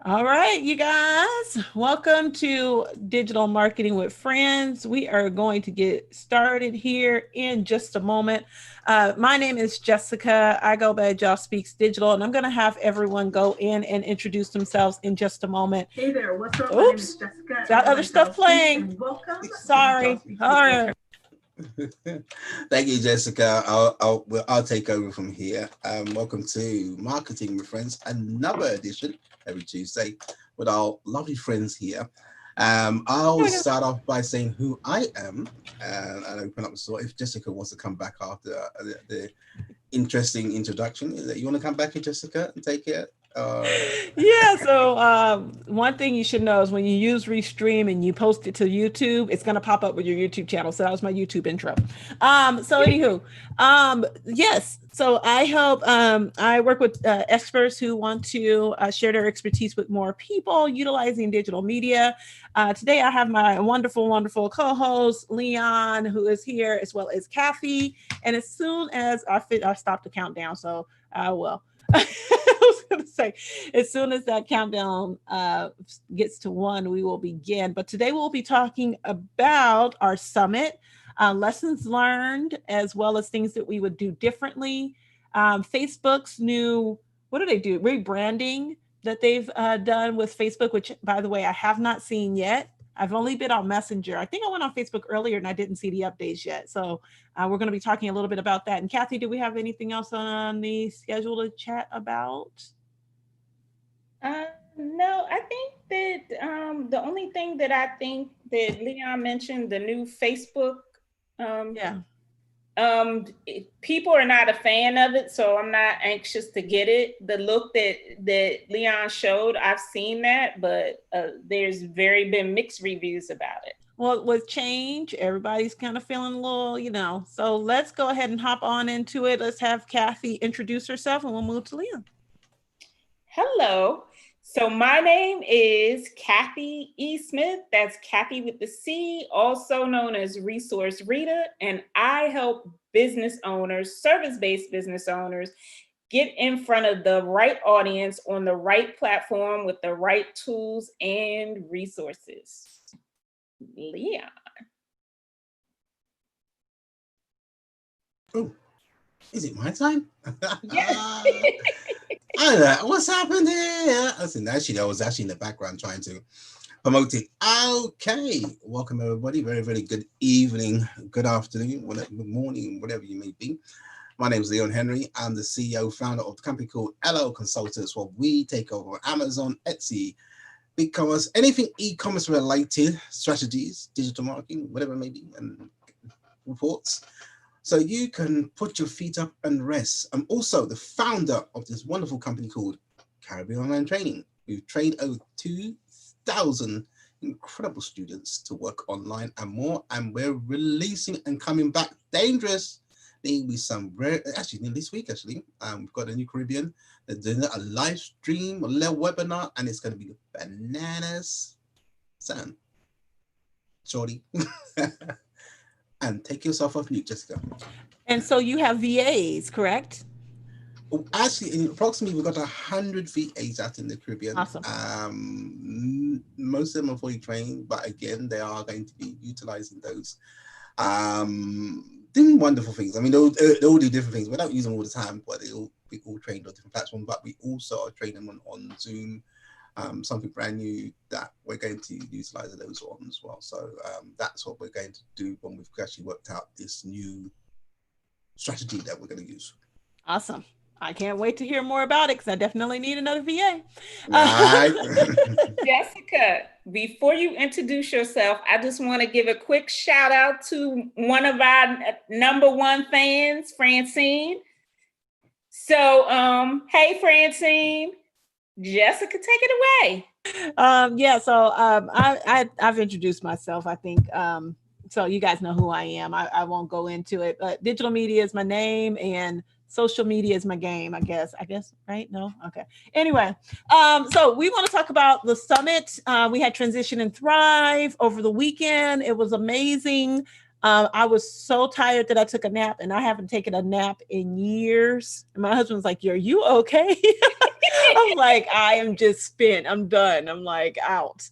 All right, you guys, welcome to Digital Marketing with Friends. We are going to get started here in just a moment. My name is Jessica. I go by Joss Speaks Digital, and I'm going to have everyone go in and introduce themselves in just a moment. Hey there, what's up? My name is Oops, Jessica. I got go other by stuff Joss Speaks, playing. and welcome to Sorry. Joss Speaks All Digital. right. Thank you, Jessica. I'll take over from here. Welcome to Marketing with Friends, another edition every Tuesday with our lovely friends here. I'll Here we go. start off by saying who I am and open up the floor. If Jessica wants to come back after the interesting introduction, you want to come back, Jessica, and take it? Yeah, so one thing you should know is when you use Restream and you post it to YouTube, it's going to pop up with your YouTube channel. So that was my YouTube intro. So anywho, yes, so I help, I work with experts who want to share their expertise with more people utilizing digital media. Today I have my wonderful, wonderful co-host Leon, who is here, as well as Kathy. And as soon as I stop the countdown, so I will. I was going to say, as soon as that countdown gets to one, we will begin. But today we'll be talking about our summit, lessons learned, as well as things that we would do differently. Facebook's new, what do they do? Rebranding that they've done with Facebook, which, by the way, I have not seen yet. I've only been on Messenger. I think I went on Facebook earlier and I didn't see the updates yet. So we're going to be talking a little bit about that. And Kathy, do we have anything else on the schedule to chat about? No, I think that the only thing that I think that Leon mentioned, the new Facebook, um, Yeah. people are not a fan of it, so I'm not anxious to get it. The look that Leon showed, I've seen that, but there's very been mixed reviews about it. Well, with change, everybody's kind of feeling a little, So let's go ahead and hop on into it. Let's have Kathy introduce herself and we'll move to Leon. Hello. So my name is Kathy E. Smith. That's Kathy with the C, also known as Resource Rita. And I help business owners, service-based business owners, get in front of the right audience on the right platform with the right tools and resources. Leon. Oh, is it my time? Yes. I don't know what's happened here. Listen, actually, I was actually in the background trying to promote it. Okay, welcome everybody. Very, very good evening, good afternoon, whatever, good morning, whatever you may be. My name is Leon Henry. I'm the CEO, founder of the company called LO Consultants, where we take over Amazon, Etsy, BigCommerce, anything e-commerce related, strategies, digital marketing, whatever it may be, and reports. So you can put your feet up and rest. I'm also the founder of this wonderful company called Caribbean Online Training. We've trained over 2,000 incredible students to work online and more, and we're releasing and coming back dangerous. There'll be some rare, actually this week we've got a new Caribbean. They're doing a live stream, a little webinar, and it's going to be bananas. Sam, shorty. And take yourself off mute, Jessica. And so you have VAs, correct? Oh, actually, in approximately, we've got 100 VAs out in the Caribbean. Awesome. Most of them are fully trained, but again, they are going to be utilizing those. Doing wonderful things. I mean, they all do different things. We don't use them all the time, but we all trained on different platforms. But we also are training them on Zoom. Something brand new that we're going to utilize those on as well. So that's what we're going to do when we've actually worked out this new strategy that we're going to use. Awesome. I can't wait to hear more about it because I definitely need another VA. Right. Jessica, before you introduce yourself, I just want to give a quick shout out to one of our number one fans, Francine. So, hey, Francine, Jessica, take it away. Yeah, so I've introduced myself, I think. So you guys know who I am. I won't go into it, but digital media is my name and social media is my game, I guess. Right? No? Okay. Anyway, so we want to talk about the summit. We had Transition and Thrive over the weekend. It was amazing. I was so tired that I took a nap, and I haven't taken a nap in years. And my husband's like, "Are you okay?" I'm like, "I am just spent. I'm done. I'm like out."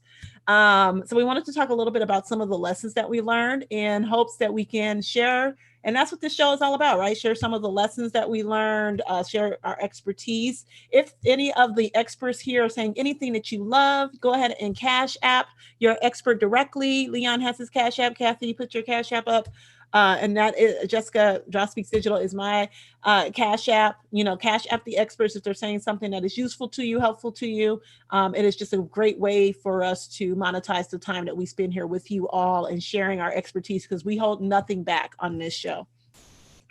So we wanted to talk a little bit about some of the lessons that we learned in hopes that we can share. And that's what this show is all about, right? Share some of the lessons that we learned, share our expertise. If any of the experts here are saying anything that you love, go ahead and Cash App your expert directly. Leon has his Cash App. Kathy, put your Cash App up. And that is Jessica Draw Speaks Digital is my Cash App. Cash App the experts if they're saying something that is useful to you, helpful to you. It is just a great way for us to monetize the time that we spend here with you all and sharing our expertise, because we hold nothing back on this show.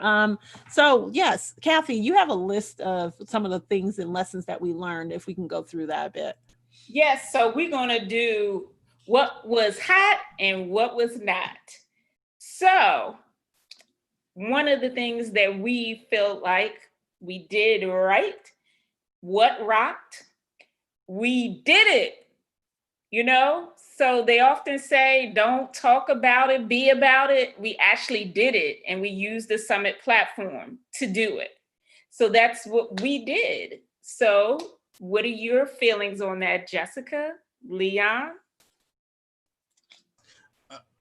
So yes, Kathy, you have a list of some of the things and lessons that we learned, if we can go through that a bit. Yes, so we're going to do what was hot and what was not. So one of the things that we felt like we did right, what rocked, we did it, So they often say, don't talk about it, be about it. We actually did it, and we used the Summit platform to do it. So that's what we did. So what are your feelings on that, Jessica, Leon?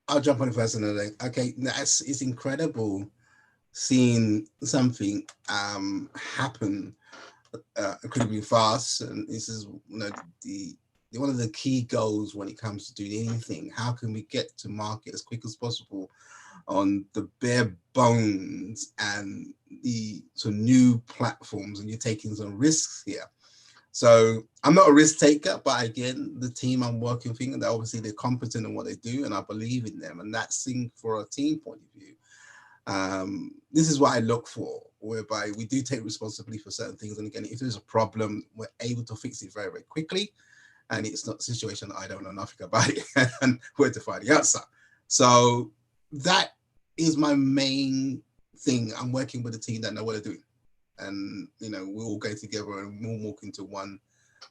I'll jump on first and then, okay, it's incredible seeing something happen incredibly fast. And this is one of the key goals when it comes to doing anything. How can we get to market as quick as possible on the bare bones and the sort of new platforms? And you're taking some risks here. So I'm not a risk taker, but again, the team I'm working with, and obviously they're competent in what they do, and I believe in them. And that's thing for a team point of view. This is what I look for, whereby we do take responsibility for certain things. And again, if there's a problem, we're able to fix it very, very quickly. And it's not a situation that I don't know nothing about it and where to find the answer. So that is my main thing. I'm working with a team that know what they're doing. And, we're all going together and we'll walk into one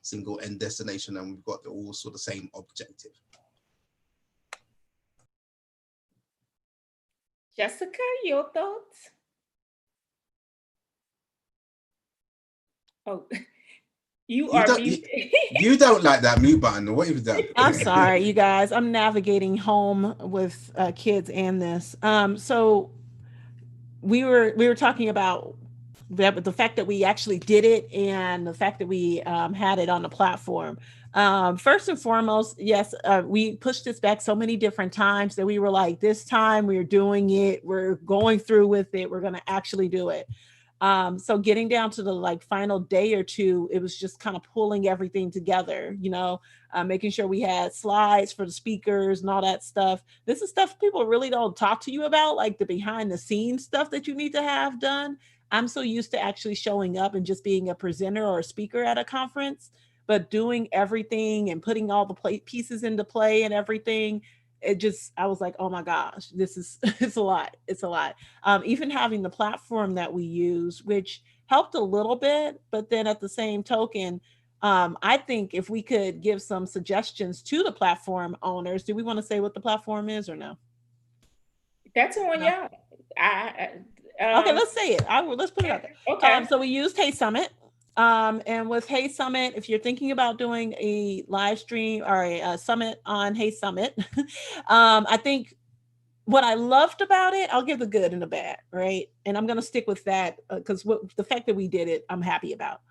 single end destination, and we've got all sort of same objective. Jessica, your thoughts? Oh, you don't like that mute button. What have you done? I'm sorry, you guys. I'm navigating home with kids and this. So we were talking about that, but the fact that we actually did it and the fact that we had it on the platform. First and foremost, yes, we pushed this back so many different times that we were like, this time we're doing it. We're going through with it. We're going to actually do it. So getting down to the final day or two, it was just kind of pulling everything together, making sure we had slides for the speakers and all that stuff. This is stuff people really don't talk to you about, like the behind the scenes stuff that you need to have done. I'm so used to actually showing up and just being a presenter or a speaker at a conference, but doing everything and putting all the pieces into play and everything. I was like, oh my gosh, it's a lot. It's a lot. Even having the platform that we use, which helped a little bit, but then at the same token, I think if we could give some suggestions to the platform owners, do we want to say what the platform is or no? That's on y'all. Okay, let's say it. Let's put it out there. Okay. So we used Hey Summit. And with Hey Summit, if you're thinking about doing a live stream or a summit on Hey Summit, I think what I loved about it, I'll give the good and the bad, right? And I'm going to stick with that because the fact that we did it, I'm happy about.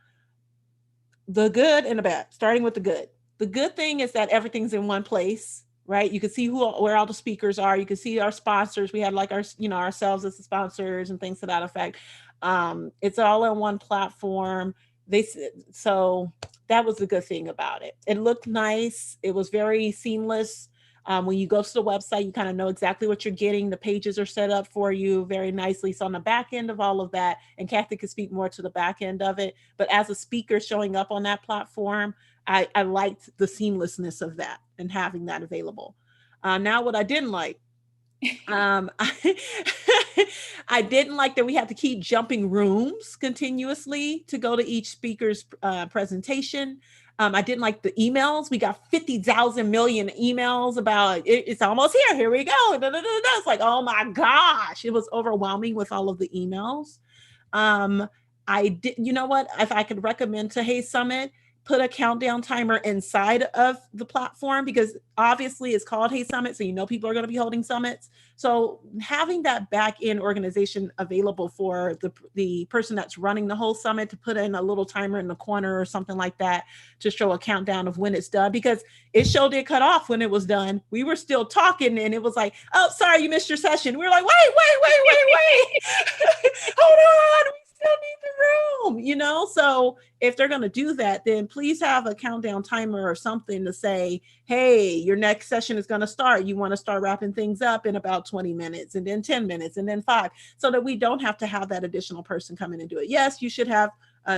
The good and the bad, starting with the good. The good thing is that everything's in one place, right? You can see where all the speakers are. You can see our sponsors. We had ourselves as the sponsors and things to that effect. It's all on one platform. So that was the good thing about it. It looked nice. It was very seamless. When you go to the website, you kind of know exactly what you're getting. The pages are set up for you very nicely. So on the back end of all of that, and Kathy could speak more to the back end of it, but as a speaker showing up on that platform, I liked the seamlessness of that and having that available. Now, what I didn't like I, I didn't like that we had to keep jumping rooms continuously to go to each speaker's presentation. I didn't like the emails. We got 50,000 million emails about it's almost here. Here we go. It's like, oh my gosh, it was overwhelming with all of the emails. I did, you know what? If I could recommend to Hey Summit, put a countdown timer inside of the platform because obviously it's called Hey Summit. So, you know, people are going to be holding summits. So having that back end organization available for the person that's running the whole summit to put in a little timer in the corner or something like that to show a countdown of when it's done, because it showed it cut off when it was done. We were still talking and it was like, oh, sorry, you missed your session. We were like, wait. Hold on. We still need the room, you know? So if they're going to do that, then please have a countdown timer or something to say, hey, your next session is going to start. You want to start wrapping things up in about 20 minutes and then 10 minutes and then 5, so that we don't have to have that additional person come in and do it. Yes, you should have,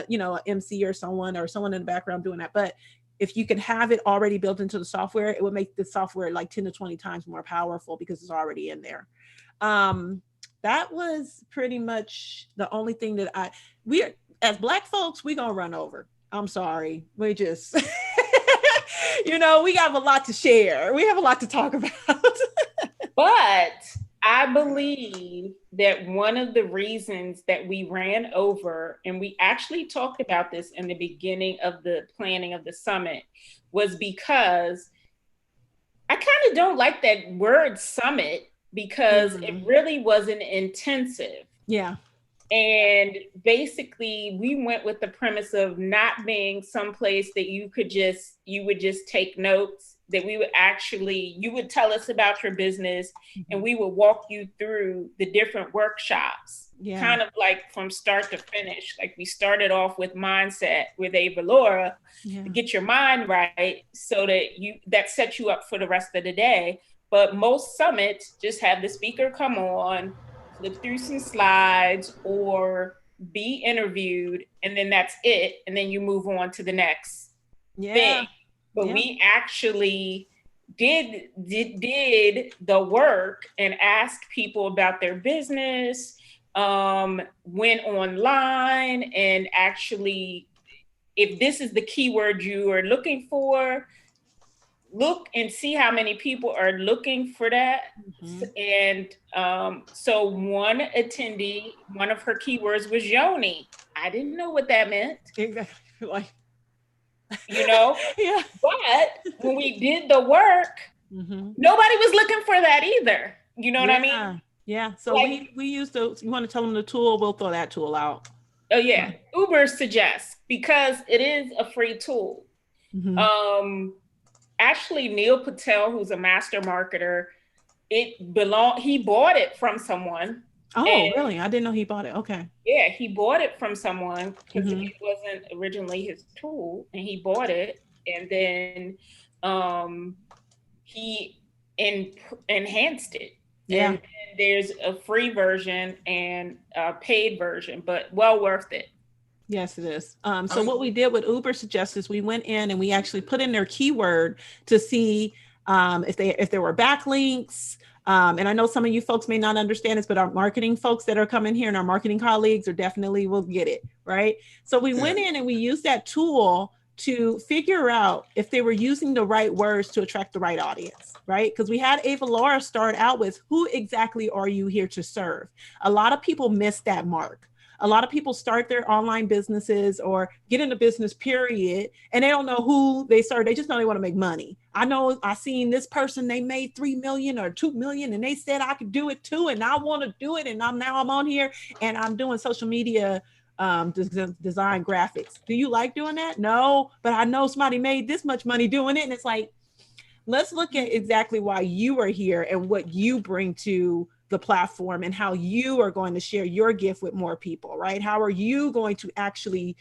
you know, an MC or someone in the background doing that. But if you can have it already built into the software, it would make the software like 10 to 20 times more powerful because it's already in there. That was pretty much the only thing that we as Black folks, we gonna run over. I'm sorry. We just, you know, we have a lot to share. We have a lot to talk about. But I believe that one of the reasons that we ran over, and we actually talked about this in the beginning of the planning of the summit, was because I kind of don't like that word summit because it really wasn't intensive. Yeah. And basically we went with the premise of not being someplace that you would just take notes, that we would actually, you would tell us about your business and we would walk you through the different workshops, kind of like from start to finish. Like we started off with mindset with Ava Laura to get your mind right so that that sets you up for the rest of the day. But most summits just have the speaker come on, flip through some slides or be interviewed, and then that's it. And then you move on to the next thing. But we actually did the work and asked people about their business, went online and actually, if this is the keyword you are looking for, look and see how many people are looking for that. And so one attendee, one of her keywords was yoni. I didn't know what that meant. Like, you know? Yeah. But when we did the work, nobody was looking for that either. You know what I mean? Yeah. So like, we use you want to tell them the tool, we'll throw that tool out. Oh yeah. Uber suggests, because it is a free tool. Actually, Neil Patel, who's a master marketer, he bought it from someone. Oh, really? I didn't know he bought it. Okay. Yeah, he bought it from someone because it wasn't originally his tool, and he bought it, and then he enhanced it. Yeah. And there's a free version and a paid version, but well worth it. Yes, it is. So what we did with Uber Suggest is we went in and we actually put in their keyword to see if there were backlinks. And I know some of you folks may not understand this, but our marketing folks that are coming here and our marketing colleagues are definitely will get it, right? So we went in and we used that tool to figure out if they were using the right words to attract the right audience, right? Because we had Ava Laura start out with, who exactly are you here to serve? A lot of people miss that mark. A lot of people start their online businesses or get into business, period, and they don't know who they serve. They just know they want to make money. I know I seen this person, they made 3 million or 2 million, and they said I could do it too, and I want to do it. And I'm on here and I'm doing social media design graphics. Do you like doing that? No, but I know somebody made this much money doing it. And it's like, let's look at exactly why you are here and what you bring to the platform and how you are going to share your gift with more people, right? How are you going to actually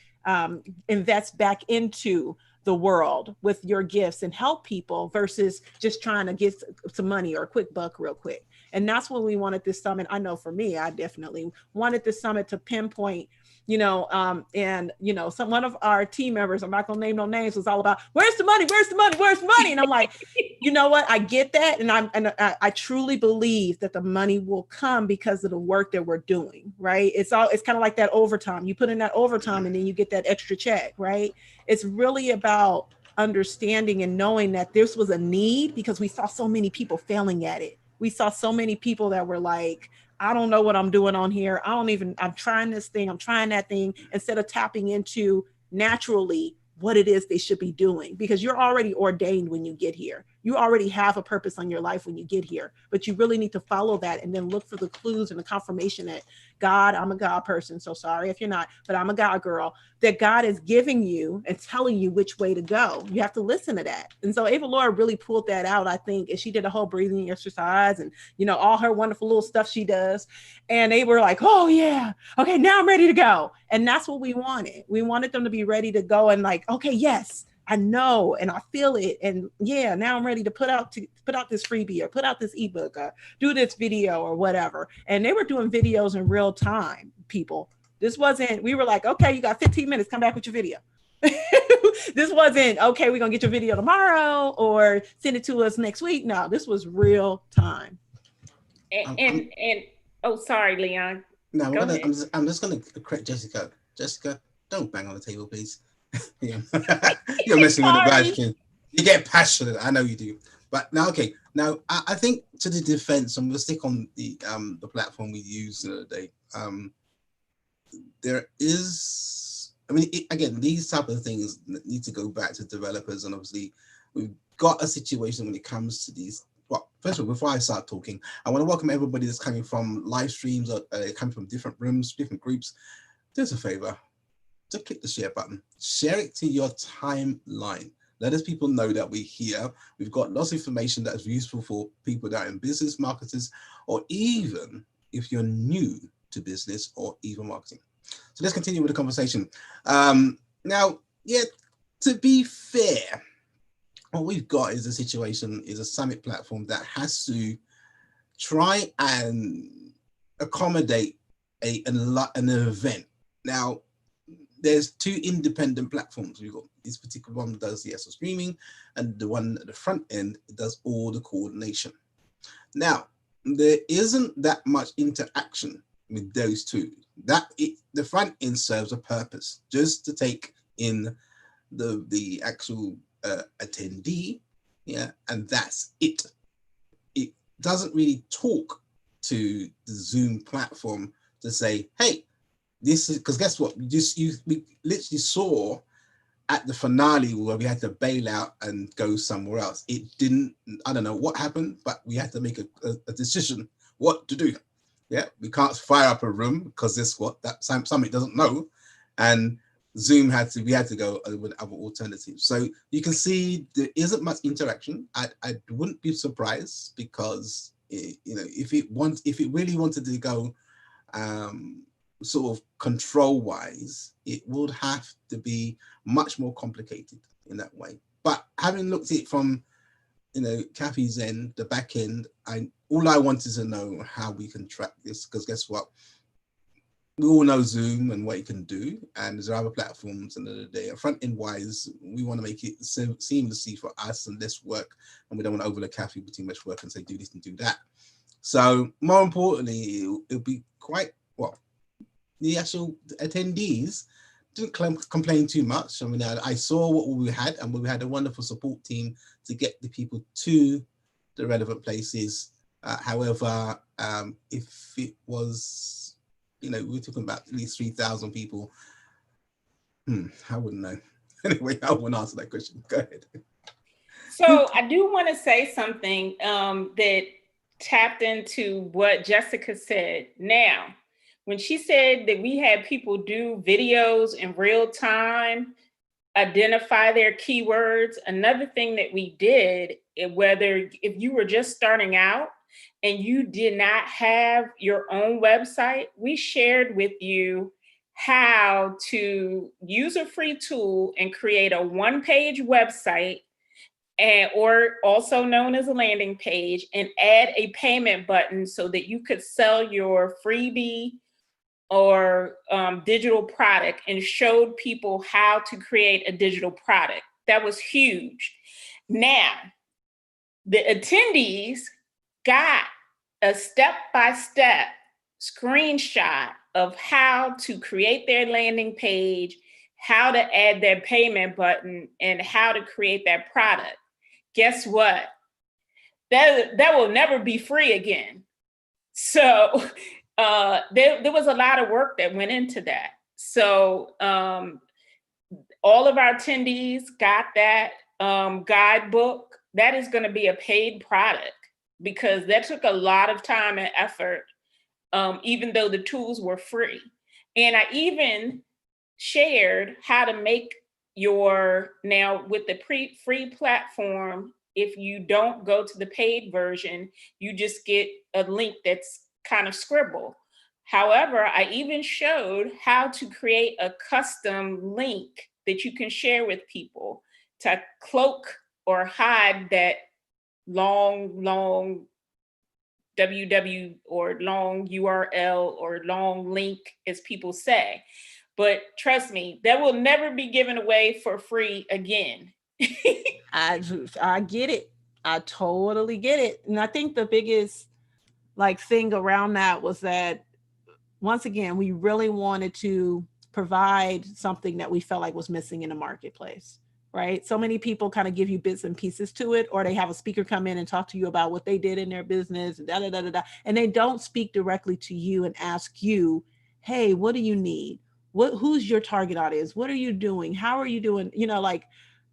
invest back into the world with your gifts and help people versus just trying to get some money or a quick buck real quick. And that's when we wanted this summit. I know for me, I definitely wanted this summit to pinpoint, and one of our team members, I'm not gonna name no names, was all about, where's the money, where's the money, where's the money? And I'm like, you know what, I get that, and I truly believe that the money will come because of the work that we're doing, right? It's kind of like that overtime. You put in that overtime and then you get that extra check, right? It's really about understanding and knowing that this was a need, because we saw so many people failing at it. We saw so many people that were like, I don't know what I'm doing on here. I'm trying this thing, I'm trying that thing, instead of tapping into naturally what it is they should be doing, because you're already ordained when you get here. You already have a purpose on your life when you get here, but you really need to follow that and then look for the clues and the confirmation that God, I'm a God person, so sorry if you're not, but I'm a God girl, that God is giving you and telling you which way to go. You have to listen to that. And so Ava Laura really pulled that out, I think, and she did a whole breathing exercise and, all her wonderful little stuff she does. And they were like, oh yeah, okay, now I'm ready to go. And that's what we wanted. We wanted them to be ready to go and like, okay, yes, I know, and I feel it. And yeah, now I'm ready to put out this freebie or put out this ebook or do this video or whatever. And they were doing videos in real time, people. This wasn't, we were like, okay, you got 15 minutes, come back with your video. This wasn't, okay, we're going to get your video tomorrow or send it to us next week. No, this was real time. And oh, sorry, Leon. No, I'm just going to correct Jessica. Jessica, don't bang on the table, please. You're messing with the badge. You get passionate. I know you do. But now, okay. Now, I think to the defense, and we'll stick on the platform we use the other day. There is, again, these type of things need to go back to developers, and obviously we've got a situation when it comes to these. Well, first of all, before I start talking, I want to welcome everybody that's coming from live streams or coming from different rooms, different groups. Do us a favor, just click the share button, share it to your timeline. Let us people know that we're here. We've got lots of information that is useful for people that are in business, marketers, or even if you're new to business or even marketing. So let's continue with the conversation. Now, yeah, to be fair, what we've got is a summit platform that has to try and accommodate an event. Now, there's two independent platforms. We've got this particular one that does the actual streaming, and the one at the front end does all the coordination. Now, there isn't that much interaction with those two. The front end serves a purpose, just to take in the actual attendee, yeah, and that's it. It doesn't really talk to the Zoom platform to say, hey, this is, because guess what? We literally saw at the finale where we had to bail out and go somewhere else. It didn't, I don't know what happened, but we had to make a decision what to do. Yeah, we can't fire up a room because this what that summit doesn't know, and Zoom we had to go with other alternatives. So you can see there isn't much interaction. I wouldn't be surprised, because if it really wanted to go sort of control wise, it would have to be much more complicated in that way. But having looked at it from Kathy's end, the back end, all I wanted to know how we can track this, because guess what? We all know Zoom and what it can do, and there's other platforms. And the day, front end wise, we want to make it seamlessly for us and less work, and we don't want to overload Kathy with too much work and say do this and do that. So more importantly, it'll be quite well. The actual attendees didn't complain too much. I mean, I saw what we had, and we had a wonderful support team to get the people to the relevant places. However, if it was, we're talking about at least 3,000 people, I wouldn't know. Anyway, I wouldn't answer that question. Go ahead. So I do want to say something that tapped into what Jessica said. Now, when she said that we had people do videos in real time, identify their keywords, another thing that we did, if you were just starting out and you did not have your own website, we shared with you how to use a free tool and create a one-page website, or also known as a landing page, and add a payment button so that you could sell your freebie or digital product and showed people how to create a digital product. That was huge. Now, the attendees got a step-by-step screenshot of how to create their landing page, how to add their payment button, and how to create that product. Guess what? That will never be free again. So there was a lot of work that went into that. So all of our attendees got that guidebook. That is going to be a paid product because that took a lot of time and effort, even though the tools were free. And I even shared how to make now with the free platform, if you don't go to the paid version, you just get a link that's kind of scribble. However, I even showed how to create a custom link that you can share with people to cloak or hide that long www or long URL or long link, as people say. But trust me, that will never be given away for free again. I get it. I totally get it. And I think the biggest thing around that was that, once again, we really wanted to provide something that we felt like was missing in the marketplace, right? So many people kind of give you bits and pieces to it, or they have a speaker come in and talk to you about what they did in their business, and they don't speak directly to you and ask you, hey, what do you need? Who's your target audience? What are you doing? How are you doing?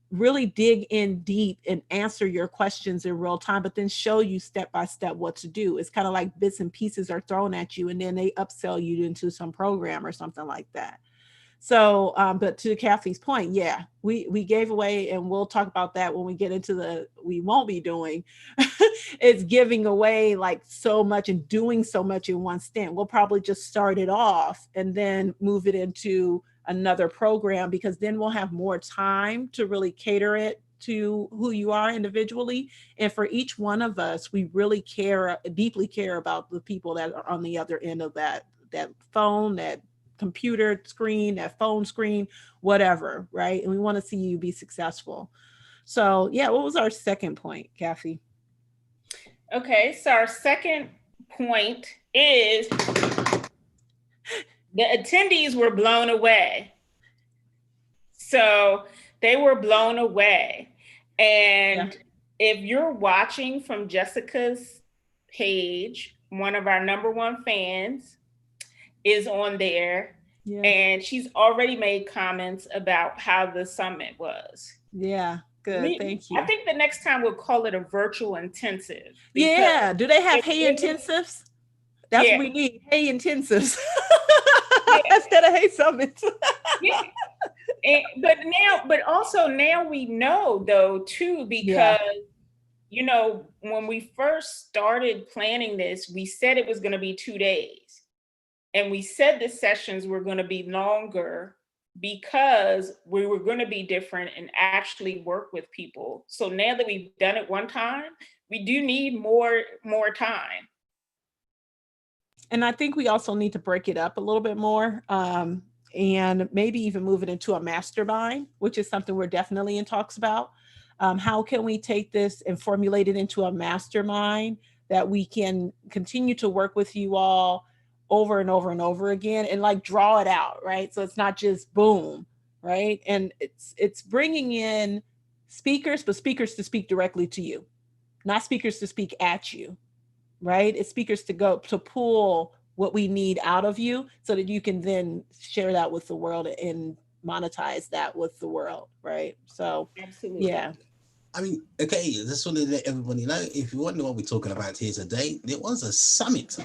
Really dig in deep and answer your questions in real time, but then show you step by step what to do. It's kind of like bits and pieces are thrown at you and then they upsell you into some program or something like that. So, but to Kathy's point, yeah, we gave away, and we'll talk about that when we get into we won't be doing, it's giving away so much and doing so much in one stint. We'll probably just start it off and then move it into another program, because then we'll have more time to really cater it to who you are individually. And for each one of us, we really deeply care about the people that are on the other end of that phone, that computer screen, that phone screen, whatever, right? And we want to see you be successful. So yeah, what was our second point, Kathy? Okay, so our second point is the attendees were blown away. So they were blown away. And if you're watching from Jessica's page, one of our #1 fans is on there. Yeah. And she's already made comments about how the summit was. Yeah, good. Thank you. I think the next time we'll call it a virtual intensive. Yeah. Do they have hey intensives? That's what we need. Hey intensives. Instead of hey summits. Yeah. But also now we know though too, because when we first started planning this, we said it was going to be 2 days. And we said the sessions were going to be longer because we were going to be different and actually work with people. So now that we've done it one time, we do need more time. And I think we also need to break it up a little bit more, and maybe even move it into a mastermind, which is something we're definitely in talks about. How can we take this and formulate it into a mastermind that we can continue to work with you all over and over and over again, and draw it out, right? So it's not just boom, right? And it's bringing in speakers, but speakers to speak directly to you, not speakers to speak at you, right? It's speakers to pull what we need out of you so that you can then share that with the world and monetize that with the world, right? So, absolutely. Yeah. I mean, okay, just want to let everybody know, if you want to know what we're talking about here today, it was a summit,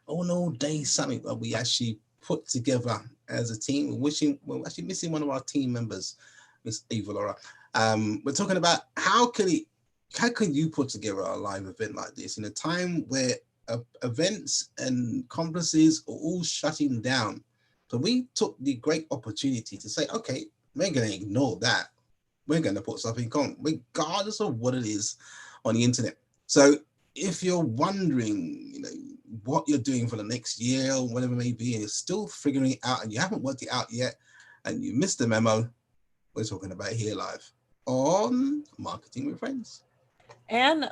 an all-day summit that we actually put together as a team. We're actually missing one of our team members, Miss Eva Laura. We're talking about how can you put together a live event like this in a time where events and conferences are all shutting down. So we took the great opportunity to say, okay, we're going to ignore that. We're going to put something on, regardless of what it is on the internet. So if you're wondering, what you're doing for the next year or whatever it may be, and you're still figuring it out and you haven't worked it out yet and you missed the memo, we're talking about here live on Marketing with Friends. And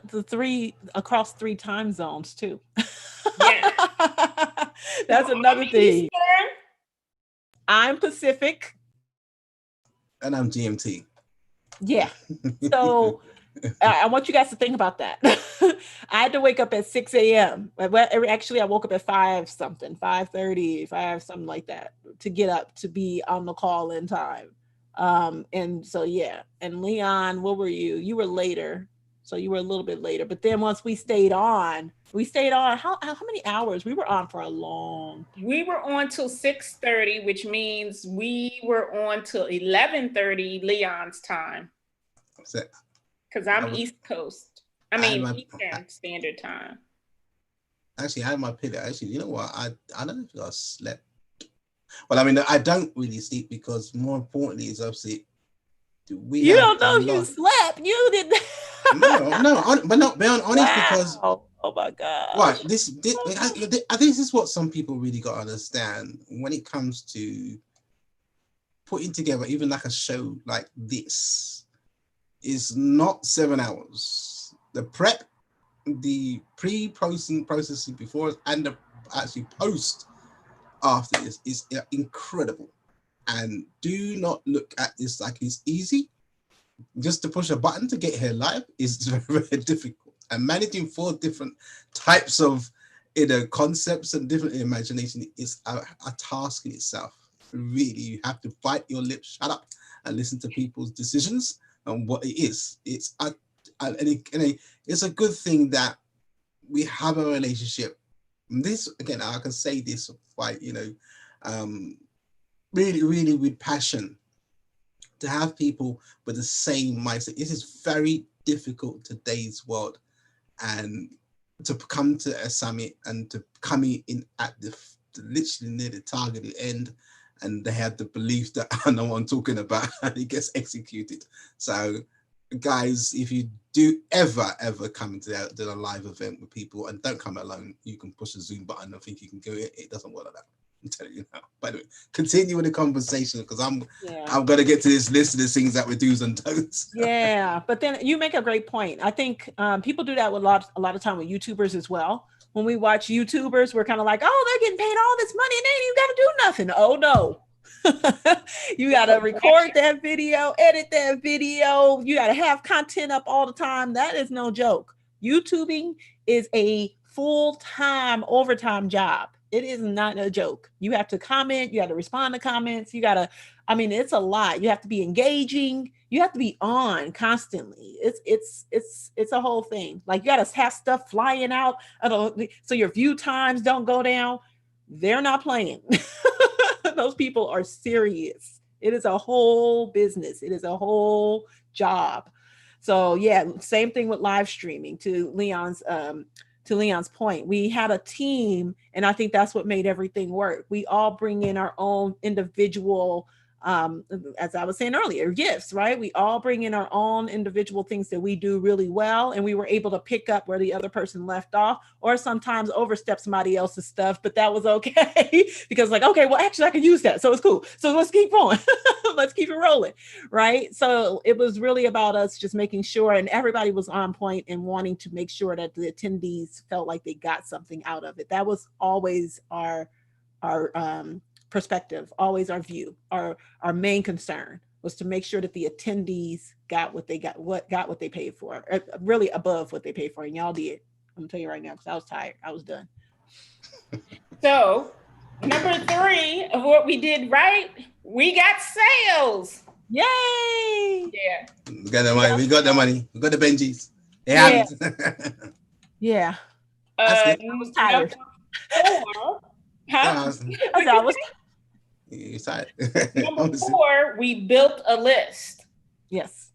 across 3 time zones too. Yeah. That's another thing. Eastern. I'm Pacific. And I'm GMT. Yeah. So I want you guys to think about that. I had to wake up at 6 a.m. Actually, I woke up at 5 something, 5:30, 5 something like that, to get up to be on the call in time. And so, yeah. And Leon, what were you? You were later. So you were a little bit later. But then once we stayed on, how many hours? We were on for a long. We were on till 6:30, which means we were on till 11:30 Leon's time. Because I'm East Coast. Eastern Standard Time. Actually, I had my pillow. Actually, you know what? I don't know if I slept. Well, I mean, I don't really sleep because more importantly is obviously you don't know if you slept. You didn't. but not being honest, because oh my God. Right, this is what some people really got to understand when it comes to putting together even like a show like this. Is not 7 hours. The prep, the pre-processing before, and the actually post after this is incredible. And do not look at this like it's easy. Just to push a button to get here live is very, very difficult. And managing 4 different types of concepts and different imagination is a task in itself. Really, you have to bite your lips, shut up, and listen to people's decisions and what it is. It's a good thing that we have a relationship. And this, again, I can say this quite, really, really with passion, to have people with the same mindset. This is very difficult in today's world, and to come to a summit and to come in at literally near the targeted end, and they have the belief that I know what I'm talking about, and it gets executed. So guys, if you do ever come to a live event with people, and don't come alone, you can push the Zoom button and think you can do it. It doesn't work like that. I'm telling you now. By the way, continue with the conversation, because I'm going to get to this list of the things that we do's and don'ts. Yeah, but then you make a great point. I think people do that with a lot of time with YouTubers as well. When we watch YouTubers, we're kind of like, oh, they're getting paid all this money and they ain't even got to do nothing. Oh no. You got to record that video, edit that video. You got to have content up all the time. That is no joke. YouTubing is a full-time overtime job. It is not a joke. You have to comment. You have to respond to comments. It's a lot. You have to be engaging. You have to be on constantly. It's a whole thing. Like, you got to have stuff flying out so your view times don't go down. They're not playing. Those people are serious. It is a whole business. It is a whole job. So yeah, same thing with live streaming. To Leon's point, we had a team, and I think that's what made everything work. We all bring in our own individual, as I was saying earlier, gifts, right? We all bring in our own individual things that we do really well, and we were able to pick up where the other person left off, or sometimes overstep somebody else's stuff, but that was okay because, like, okay, well, actually I can use that, so it's cool. So let's keep going. Let's keep it rolling, right? So it was really about us just making sure, and everybody was on point and wanting to make sure that the attendees felt like they got something out of it. That was always our perspective, always our view. Our main concern was to make sure that the attendees got what they paid for, really above what they paid for, and y'all did. I'm gonna tell you right now, because I was tired. I was done. So number 3 of what we did right, we got sales. Yay! Yeah. We got the money. We got the money. We got the Benjis. Yeah. Yeah. I was tired. You're tired. Number 4, we built a list. Yes.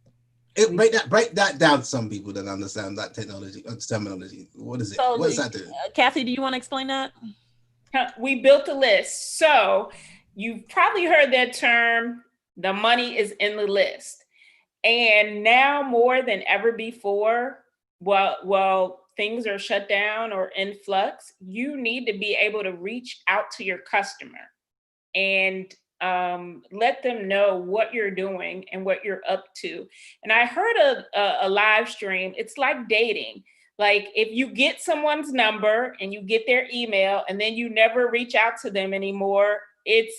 Break that down to some people that understand that terminology. What is it? So, what does that do? Kathy, do you want to explain that? We built a list. So you've probably heard that term, the money is in the list. And now more than ever before, well, things are shut down or in flux, you need to be able to reach out to your customer and let them know what you're doing and what you're up to. And I heard a live stream. It's like dating. Like if you get someone's number and you get their email and then you never reach out to them anymore, it's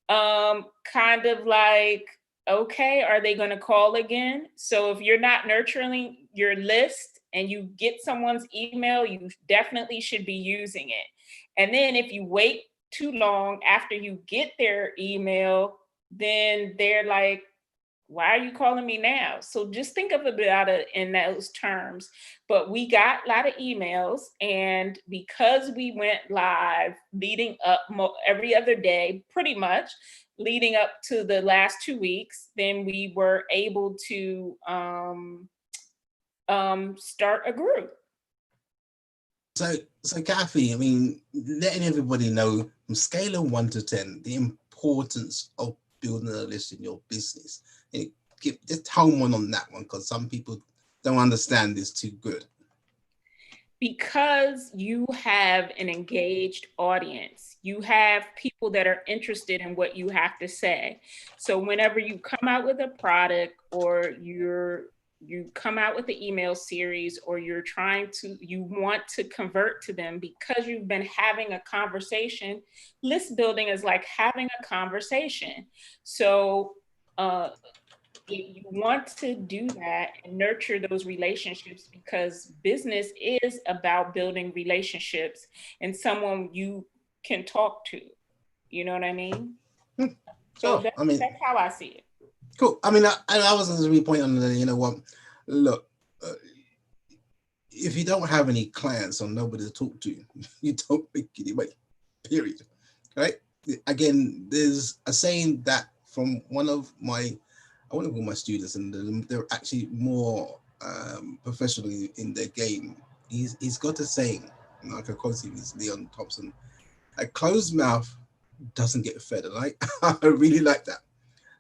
kind of like, okay, are they going to call again? So if you're not nurturing your list and you get someone's email, you definitely should be using it. And then if you wait too long after you get their email, then they're like, why are you calling me now? So just think of it about it in those terms. But we got a lot of emails, and because we went live leading up every other day, pretty much leading up to the last 2 weeks, then we were able to start a group. So Kathy, I mean, letting everybody know from scale of 1 to 10, the importance of building a list in your business. Just home one on that one, because some people don't understand this too good. Because you have an engaged audience, you have people that are interested in what you have to say. So whenever you come out with a product, or you come out with the email series, or you want to convert to them because you've been having a conversation, list building is like having a conversation. So if you want to do that and nurture those relationships, because business is about building relationships and someone you can talk to, you know what I mean? So that's how I see it. Cool. I mean, I was going to point on the, you know what, look, if you don't have any clients or nobody to talk to, you don't make any money, period. Right? Again, there's a saying that from one of my, I want to call my students, and they're actually more professional in their game. He's got a saying, and I can quote him, is Leon Thompson: a closed mouth doesn't get fed, right? I really like that.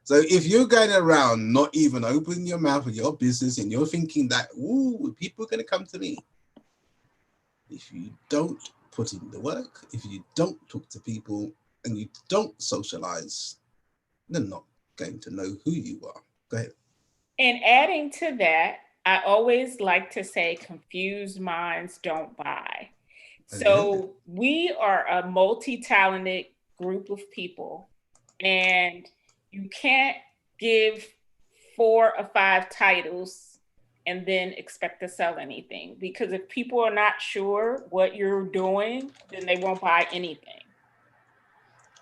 So if you're going around not even opening your mouth with your business and you're thinking that, ooh, people are going to come to me, if you don't put in the work, if you don't talk to people and you don't socialize, they're not going to know who you are. Go ahead. And adding to that, I always like to say, confused minds don't buy. So we are a multi-talented group of people, and you can't give 4 or 5 titles and then expect to sell anything, because if people are not sure what you're doing, then they won't buy anything.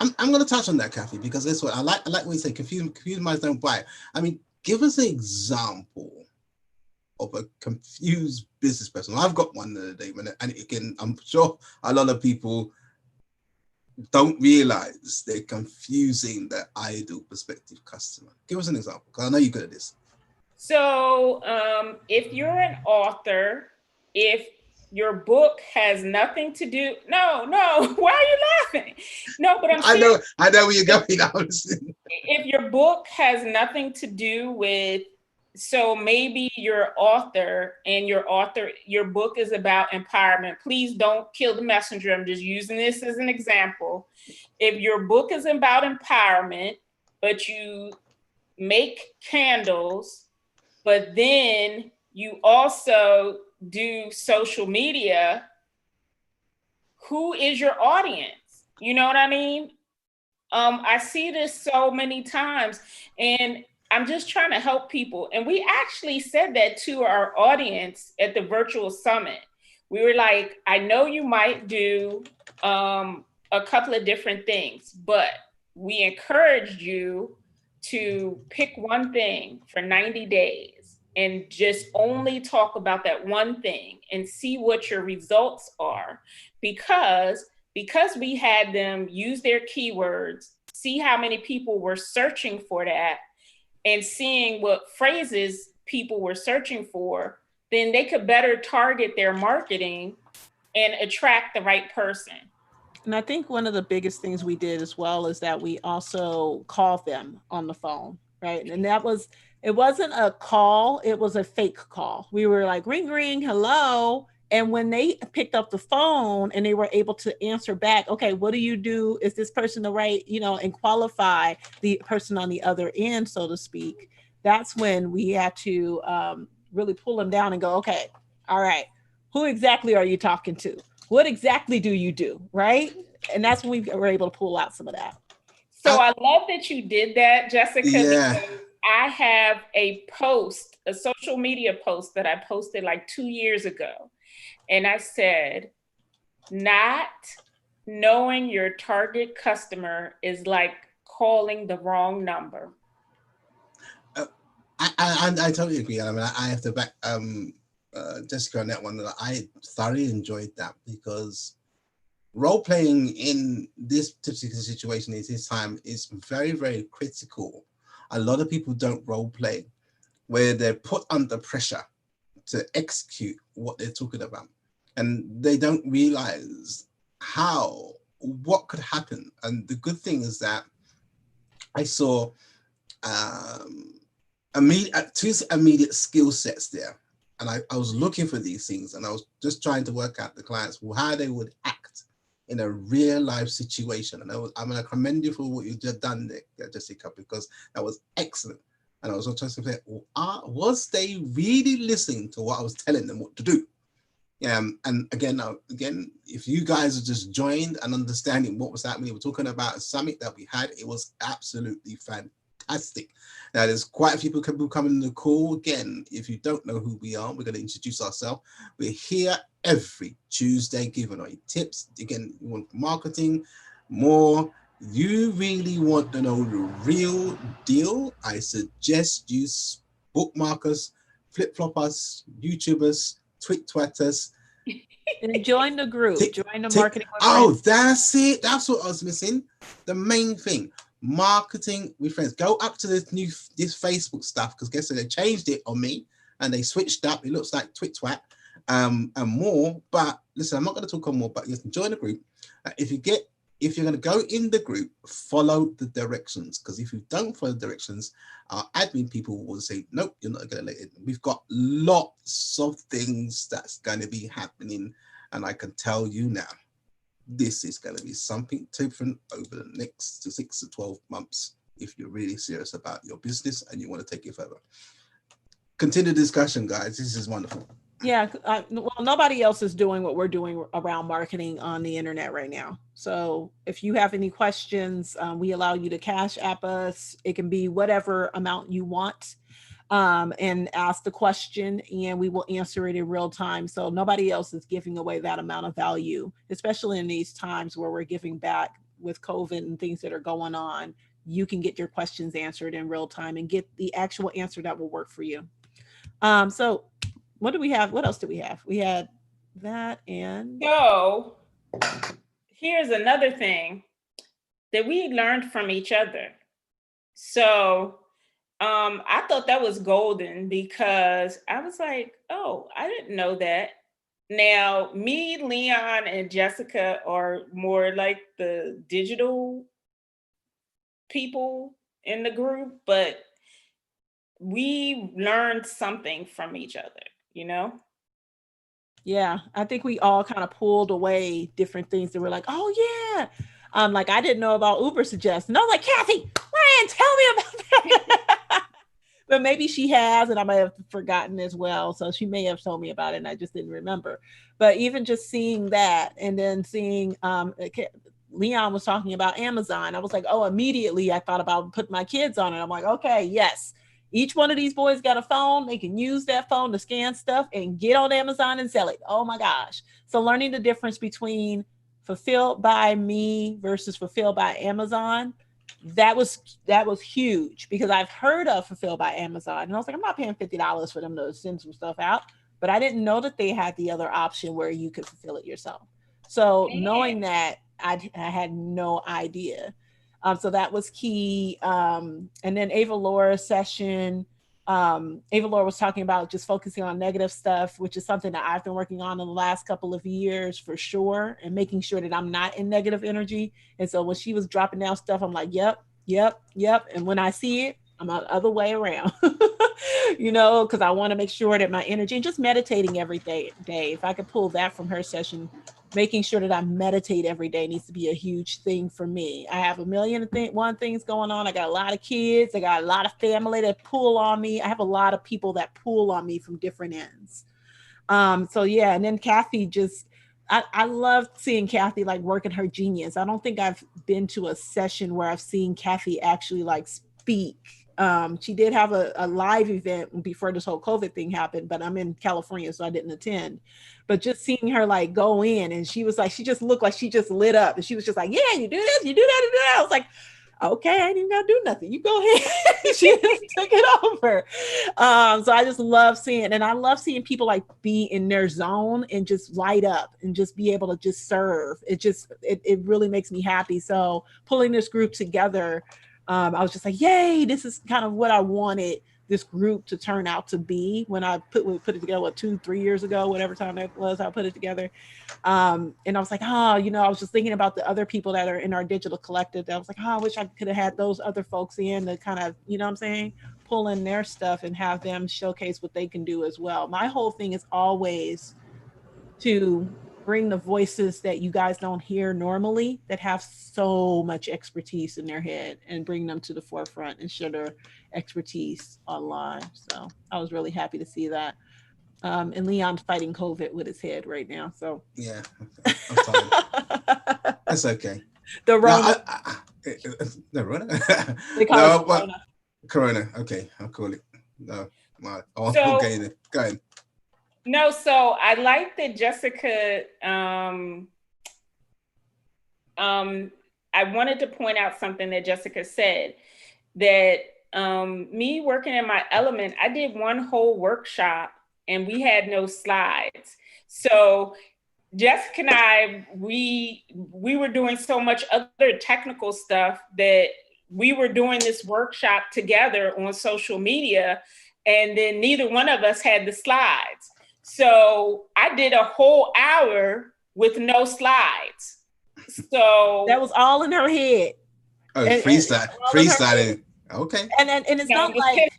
I'm going to touch on that, Kathy, because that's what I like what you say, confused minds don't buy. I mean, give us an example of a confused business person. I've got one today, and again, I'm sure a lot of people don't realize they're confusing their ideal prospective customer. Give us an example, because I know you're good at this. So if you're an author, if your book has nothing to do, no, why are you laughing? No, but I know where you're going. If your book has nothing to do with, so maybe you're an author and your book is about empowerment. Please don't kill the messenger. I'm just using this as an example. If your book is about empowerment, but you make candles, but then you also do social media, who is your audience? You know what I mean? I see this so many times, and I'm just trying to help people. And we actually said that to our audience at the virtual summit. We were like, I know you might do a couple of different things, but we encouraged you to pick one thing for 90 days and just only talk about that one thing and see what your results are. Because we had them use their keywords, see how many people were searching for that, and seeing what phrases people were searching for, then they could better target their marketing and attract the right person. And I think one of the biggest things we did as well is that we also called them on the phone, right? And it wasn't a call, it was a fake call. We were like, ring, ring, hello. And when they picked up the phone and they were able to answer back, okay, what do you do? Is this person the right, and qualify the person on the other end, so to speak? That's when we had to really pull them down and go, okay, all right, who exactly are you talking to? What exactly do you do? Right? And that's when we were able to pull out some of that. So I love that you did that, Jessica, Yeah. because I have a social media post that I posted like 2 years ago. And I said, not knowing your target customer is like calling the wrong number. I totally agree. I mean, I have to back Jessica on that one. I thoroughly enjoyed that because role playing in this particular situation at this time is very, very critical. A lot of people don't role play where they're put under pressure to execute what they're talking about, and they don't realize what could happen. And the good thing is that I saw two immediate skill sets there, and I was looking for these things, and I was just trying to work out the clients how they would act in a real life situation. And I'm going to commend you for what you just done there, Jessica, because that was excellent. And I was also trying to say, was they really listening to what I was telling them what to do? And again, if you guys are just joined and understanding what was happening, we're talking about a summit that we had. It was absolutely fantastic. Now, there's quite a few people coming in the call. Again, if you don't know who we are, we're going to introduce ourselves. We're here every Tuesday giving away tips. Again, you want marketing, more. You really want to know the real deal? I suggest you bookmark us, flip-flop us, YouTubers, Twitters. And join the group. Join the marketing. That's it. That's what I was missing. The main thing. Marketing with friends. Go up to this Facebook stuff, because guess what? They changed it on me and they switched up. It looks like TwitTwat and more. But listen, I'm not going to talk on more. But just join the group. If you're going to go in the group, follow the directions. Because if you don't follow the directions, our admin people will say, nope, you're not going to let it. We've got lots of things that's going to be happening, and I can tell you now, this is going to be something different over the next 6 to 12 months if you're really serious about your business and you want to take it further. Continue the discussion, guys. This is wonderful. Yeah, well, nobody else is doing what we're doing around marketing on the internet right now. So if you have any questions, we allow you to Cash App us. It can be whatever amount you want, and ask the question, and we will answer it in real time. So nobody else is giving away that amount of value, especially in these times where we're giving back with COVID and things that are going on. You can get your questions answered in real time and get the actual answer that will work for you. So what do we have? What else do we have? We had that. And so here's another thing that we learned from each other. So I thought that was golden, because I was like, oh, I didn't know that. Now, me, Leon, and Jessica are more like the digital people in the group, but we learned something from each other, Yeah, I think we all kind of pulled away different things that were like, oh yeah. Like I didn't know about Uber Suggest. And I was like, Kathy, Ryan, tell me about that. But maybe she has, and I might have forgotten as well. So she may have told me about it and I just didn't remember. But even just seeing that, and then seeing Leon was talking about Amazon, I was like, oh, immediately I thought about putting my kids on it. I'm like, okay, yes. Each one of these boys got a phone. They can use that phone to scan stuff and get on Amazon and sell it. Oh my gosh. So learning the difference between Fulfilled by Me versus Fulfilled by Amazon, that was huge, because I've heard of Fulfilled by Amazon. And I was like, I'm not paying $50 for them to send some stuff out. But I didn't know that they had the other option where you could fulfill it yourself. So knowing that, I had no idea. So that was key. And then Ava Laura's session, Ava Laura was talking about just focusing on negative stuff, which is something that I've been working on in the last couple of years for sure, and making sure that I'm not in negative energy. And so when she was dropping down stuff, I'm like, yep. And when I see it, I'm the other way around. you know, because I want to make sure that my energy and just meditating every day. If I could pull that from her session, making sure that I meditate every day needs to be a huge thing for me. I have a million one things going on. I got a lot of kids. I got a lot of family that pull on me. I have a lot of people that pull on me from different ends. So yeah, and then Kathy just, I love seeing Kathy like working her genius. I don't think I've been to a session where I've seen Kathy actually like speak. She did have a live event before this whole COVID thing happened, but I'm in California, so I didn't attend. But just seeing her like go in, and she was like, she just looked like she just lit up, and she was just like, yeah, you do this, you do that, you do that. I was like, okay, I ain't even gotta do nothing. You go ahead. She just took it over. So I just love seeing, and I love seeing people like be in their zone and just light up and just be able to just serve. It really makes me happy. So pulling this group together, I was just like, yay, this is kind of what I wanted this group to turn out to be when I put it together, 2-3 years ago, whatever time that was, I put it together. And I was like, I was just thinking about the other people that are in our digital collective. That I was like, I wish I could have had those other folks in to kind of, you know what I'm saying, pull in their stuff and have them showcase what they can do as well. My whole thing is always to bring the voices that you guys don't hear normally, that have so much expertise in their head, and bring them to the forefront and share their expertise online. So I was really happy to see that. And Leon's fighting COVID with his head right now. So yeah, I'm fine. That's okay. The Rona. The Rona. They call it Corona. Corona. Okay, I'll call it. No, I'll So- go ahead. No, so I like that Jessica, I wanted to point out something that Jessica said, that me working in my element, I did one whole workshop and we had no slides. So Jessica and I, we were doing so much other technical stuff that we were doing this workshop together on social media, and then neither one of us had the slides. So I did a whole hour with no slides. So that was all in her head. Oh, freestyling. Okay. And it's not like,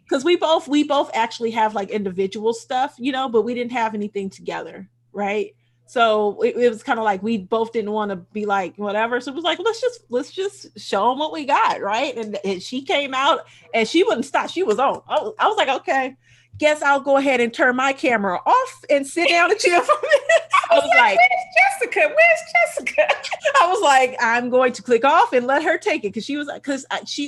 because we both actually have like individual stuff, you know, but we didn't have anything together, right? So it was kind of like we both didn't want to be like whatever. So it was like, let's just show them what we got, right? And she came out and she wouldn't stop. She was on. I was like, okay, guess I'll go ahead and turn my camera off and sit down and chill for a minute. I was like, where's Jessica? I was like, I'm going to click off and let her take it, because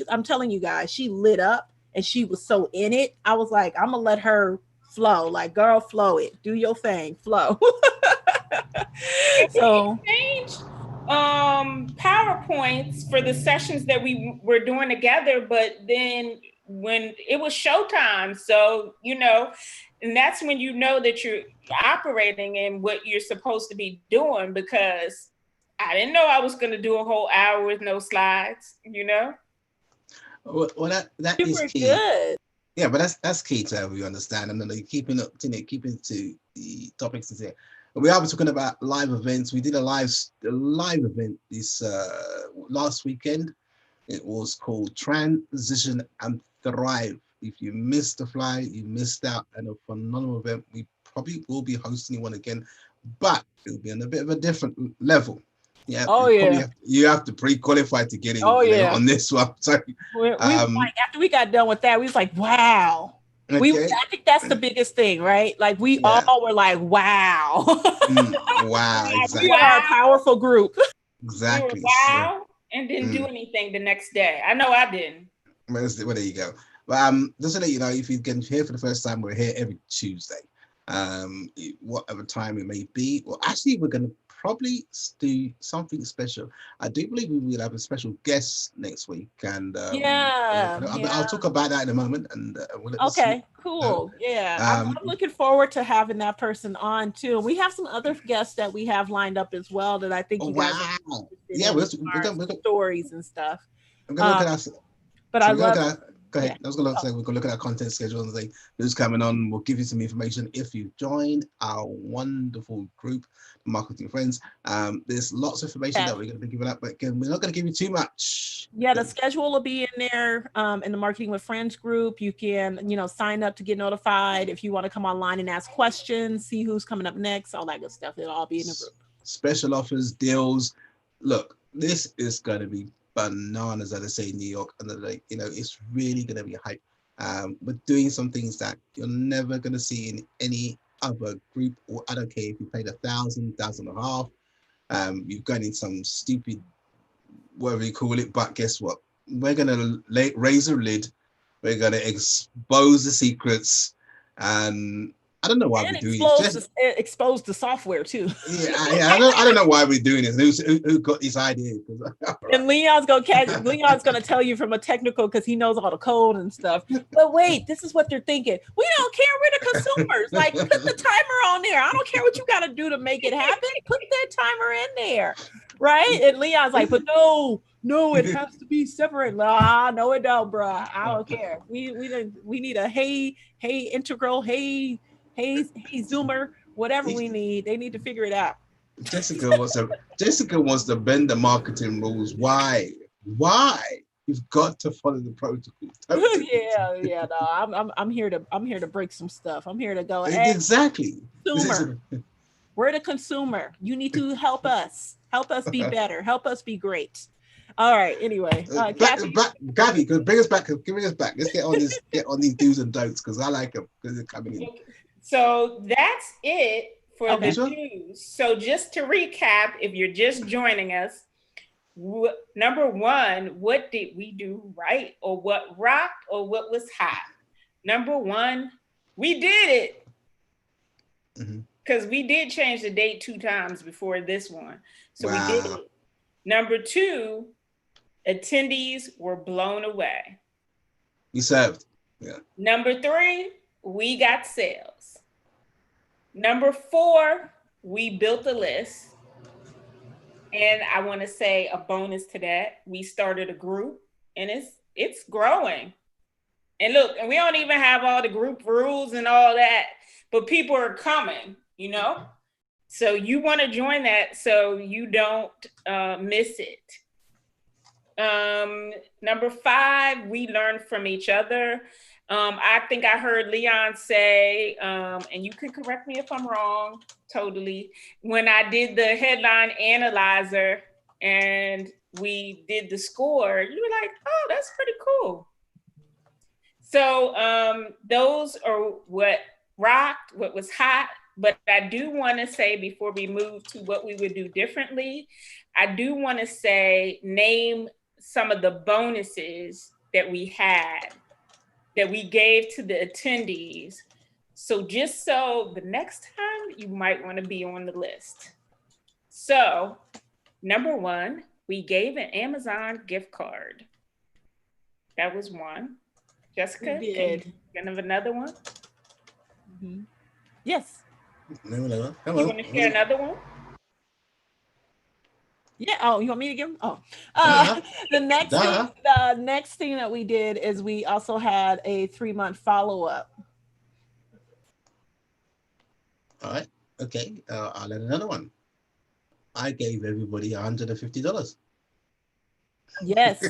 I'm telling you guys, she lit up and she was so in it. I was like, I'm gonna let her flow. Like, girl, flow it. Do your thing, flow. So changed PowerPoints for the sessions that we were doing together, but then when it was showtime, so and that's when you know that you're operating in what you're supposed to be doing, because I didn't know I was going to do a whole hour with no slides, Well, that is key. Good. Yeah, but that's key to have you understand, and then keeping to the topics is there. We are talking about live events. We did a live event this last weekend. It was called Transition and Thrive. If you missed the fly, you missed out on a phenomenal event. We probably will be hosting one again, but it'll be on a bit of a different level. Yeah. You have to pre-qualify to get in on this one. So we like, after we got done with that, we was like, wow. Okay. I think that's the biggest thing, right? Like we all were like, wow. Wow, exactly. We are a powerful group. Exactly. Wow, and didn't do anything the next day. I know I didn't. Well, there you go. But just to let you know, if you can hear for the first time, we're here every Tuesday. Whatever time it may be. Well, actually, we're going to probably do something special. I do believe we will have a special guest next week, and I'll talk about that in a moment. And cool. I'm looking forward to having that person on too. We have some other guests that we have lined up as well that I think you guys are we're going stories and stuff. I'm gonna look at us. But I love Go ahead. Yeah. I was going to say we're going to look at our content schedule and say who's coming on. We'll give you some information if you join our wonderful group, Marketing Friends. There's lots of information that we're going to be giving up, but again, we're not going to give you too much. Yeah, the schedule will be in there in the Marketing with Friends group. You can, sign up to get notified if you want to come online and ask questions, see who's coming up next, all that good stuff. It'll all be in the group. Special offers, deals. Look, this is going to be bananas, as I say in New York, and it's really going to be hype. We're doing some things that you're never going to see in any other group, or I don't care if you paid $1,000, $1,500. You've gone in some stupid, whatever you call it, but guess what? We're going to raise a lid. We're going to expose the secrets, and I don't know why we're doing it. Expose the software too. Yeah, I don't know why we're doing this. Who got this idea? And Leon's gonna tell you from a technical, because he knows all the code and stuff. But wait, this is what they're thinking. We don't care. We're the consumers. Like, put the timer on there. I don't care what you got to do to make it happen. Put that timer in there, right? And Leon's like, but no, it has to be separate. Nah, no, it don't, bruh. I don't care. We need a hey integral, hey Zoomer, whatever we need. They need to figure it out. Jessica wants to bend the marketing rules. Why? You've got to follow the protocol. Yeah. No, I'm here to break some stuff. I'm here to go. Hey, exactly. Consumer, we're the consumer. You need to help us. Help us be better. Help us be great. All right. Anyway, Gabby, bring us back. Let's get on these do's and don'ts, because I like them because they're coming in. So that's it for the news. So just to recap, if you're just joining us, number one, what did we do right, or what rocked, or what was hot? Number one, we did it. Because we did change the date 2 times before this one. So we did it. Number two, attendees were blown away. You served. Yeah. Number 3, we got sales. Number 4, we built a list. And I want to say a bonus to that, we started a group, and it's growing. And look, and we don't even have all the group rules and all that, but people are coming, So you want to join that so you don't miss it. Number 5, we learn from each other. I think I heard Leon say, and you can correct me if I'm wrong, totally, when I did the headline analyzer and we did the score, you were like, oh, that's pretty cool. So those are what rocked, what was hot. But I do want to say, before we move to what we would do differently, I do want to say, name some of the bonuses that we had, that we gave to the attendees. So just so the next time you might want to be on the list. So number 1, we gave an Amazon gift card. That was one. Jessica, we did. Can you have another one? Mm-hmm. Yes. You want to share another one? Yeah. Oh, you want me to give them? Oh, the next thing that we did is we also had a 3-month follow-up. All right. Okay. I'll add another one. I gave everybody $150. Yes.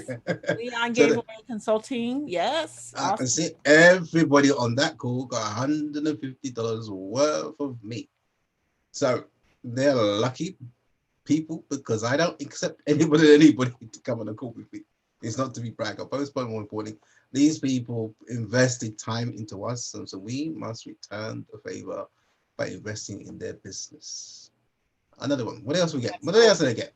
Leon gave away consulting. Yes. Awesome. See, everybody on that call got $150 worth of me. So they're lucky people, because I don't accept anybody to come on a call with me. It's not to be brag or boast, but more importantly, these people invested time into us, so we must return the favor by investing in their business. Another one. What else we get? What else did they get?